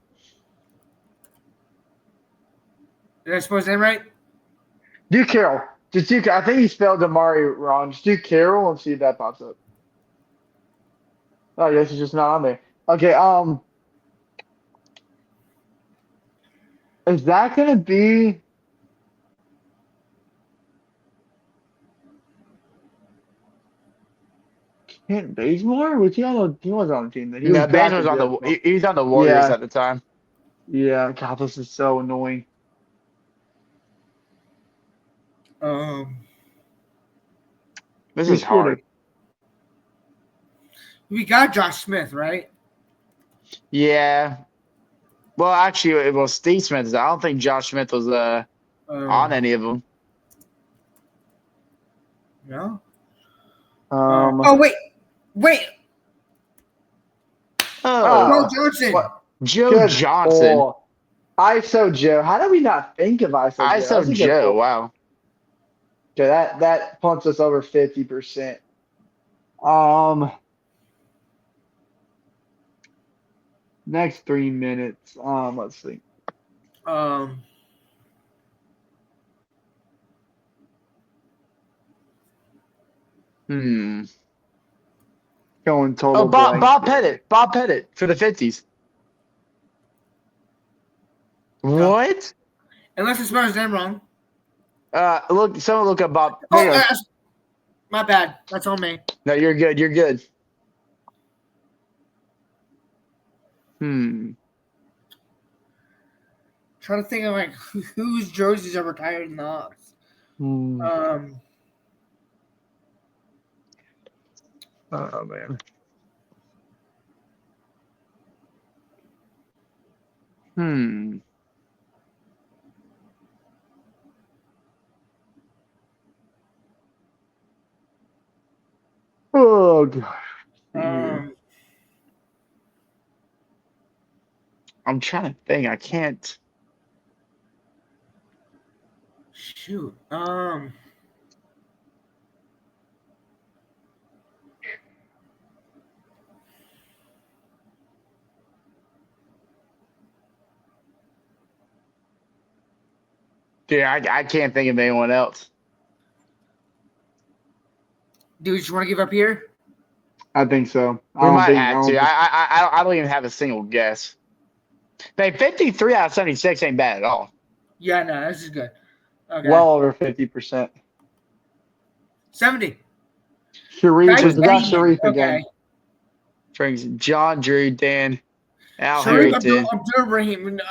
Did I spell his name right? Do Carroll. Just do. I think he spelled Damari wrong. Just do Carroll and see if that pops up. Oh, yes, he's just not on there. Okay. Is that gonna be? Kent Bazemore? Was he on? He was on the team. Bazemore's on the. He's on the Warriors at the time. Yeah. God, this is so annoying. This is hard. We got Josh Smith, right? Yeah. Well, actually, it was Steve Smith. I don't think Josh Smith was on any of them. No. Wait. Joe Johnson. What? Joe Johnson. Oh, ISO Joe. How did we not think of ISO Joe? ISO Joe. Wow. Okay, that punts us over 50%. Next 3 minutes. Let's see. Going total. Oh, Bob Pettit. Bob Pettit for the 50s. What? Unless I spelled his name wrong. Someone look up Bob. My bad. That's on me. No, you're good. You're good. Trying to think of like whose jerseys are retired in the Hawks. Oh man. Oh god. I'm trying to think. I can't. Shoot. Dude, I can't think of anyone else. Dude, you want to give up here? I think so. We might have to. I don't even have a single guess. Hey, 53 out of 76 ain't bad at all. Yeah, no, this is good. Okay. Well over 50%. 70. Sharif, we got Sharif again. Brings John, Drew, Dan, Al Sharif Harrington. Abdul-Rahim.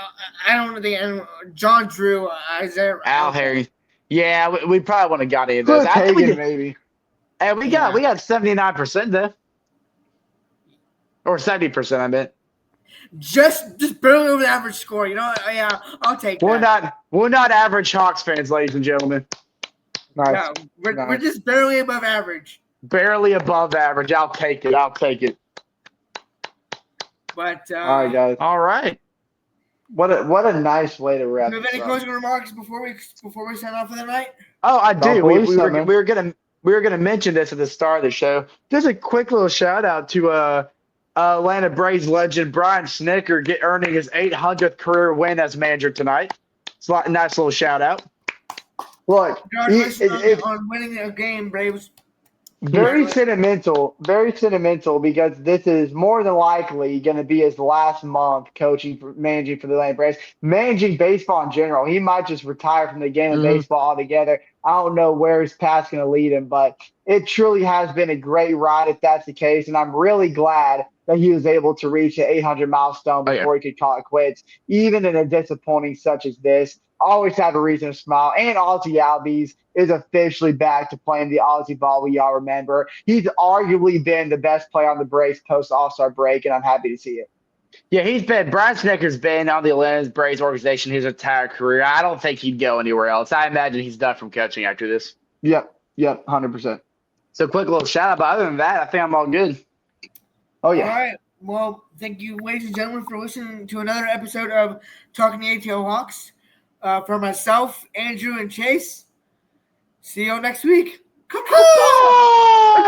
I don't think John Drew, Isaiah. Al Harrington. Yeah, we probably wouldn't have got any of those. Cliff I think we Hagan, did. maybe. And we got 79% though. Or 70%, I meant. Just barely over the average score. You know, yeah, I'll take that. We're not average Hawks fans, ladies and gentlemen. Nice. No, we're just barely above average. Barely above average. I'll take it. But all right, guys. All right. What a nice way to wrap. Do you have any closing remarks before we sign off for the night? Oh, I do. We were gonna mention this at the start of the show. Just a quick little shout out to Atlanta Braves legend Brian Snicker earning his 800th career win as manager tonight. It's a nice little shout out. Look, congratulations on winning a game, Braves. Very sentimental because this is more than likely going to be his last month managing for the Atlanta Braves, managing baseball in general. He might just retire from the game of baseball altogether. I don't know where his path's going to lead him, but it truly has been a great ride if that's the case. And I'm really glad that he was able to reach the 800 milestone before he could call it quits, even in a disappointing such as this. Always have a reason to smile. And Ozzy Albies is officially back to playing the Aussie ball we all remember. He's arguably been the best player on the Braves post All-Star break, and I'm happy to see it. Yeah, Brian Snicker's been on the Atlanta Braves organization his entire career. I don't think he'd go anywhere else. I imagine he's done from coaching after this. Yep, 100%. So quick little shout out, but other than that, I think I'm all good. Oh, yeah. All right. Well, thank you, ladies and gentlemen, for listening to another episode of Talkin ATL Hawks. For myself, Andrew, and Chase, see you all next week. Come on!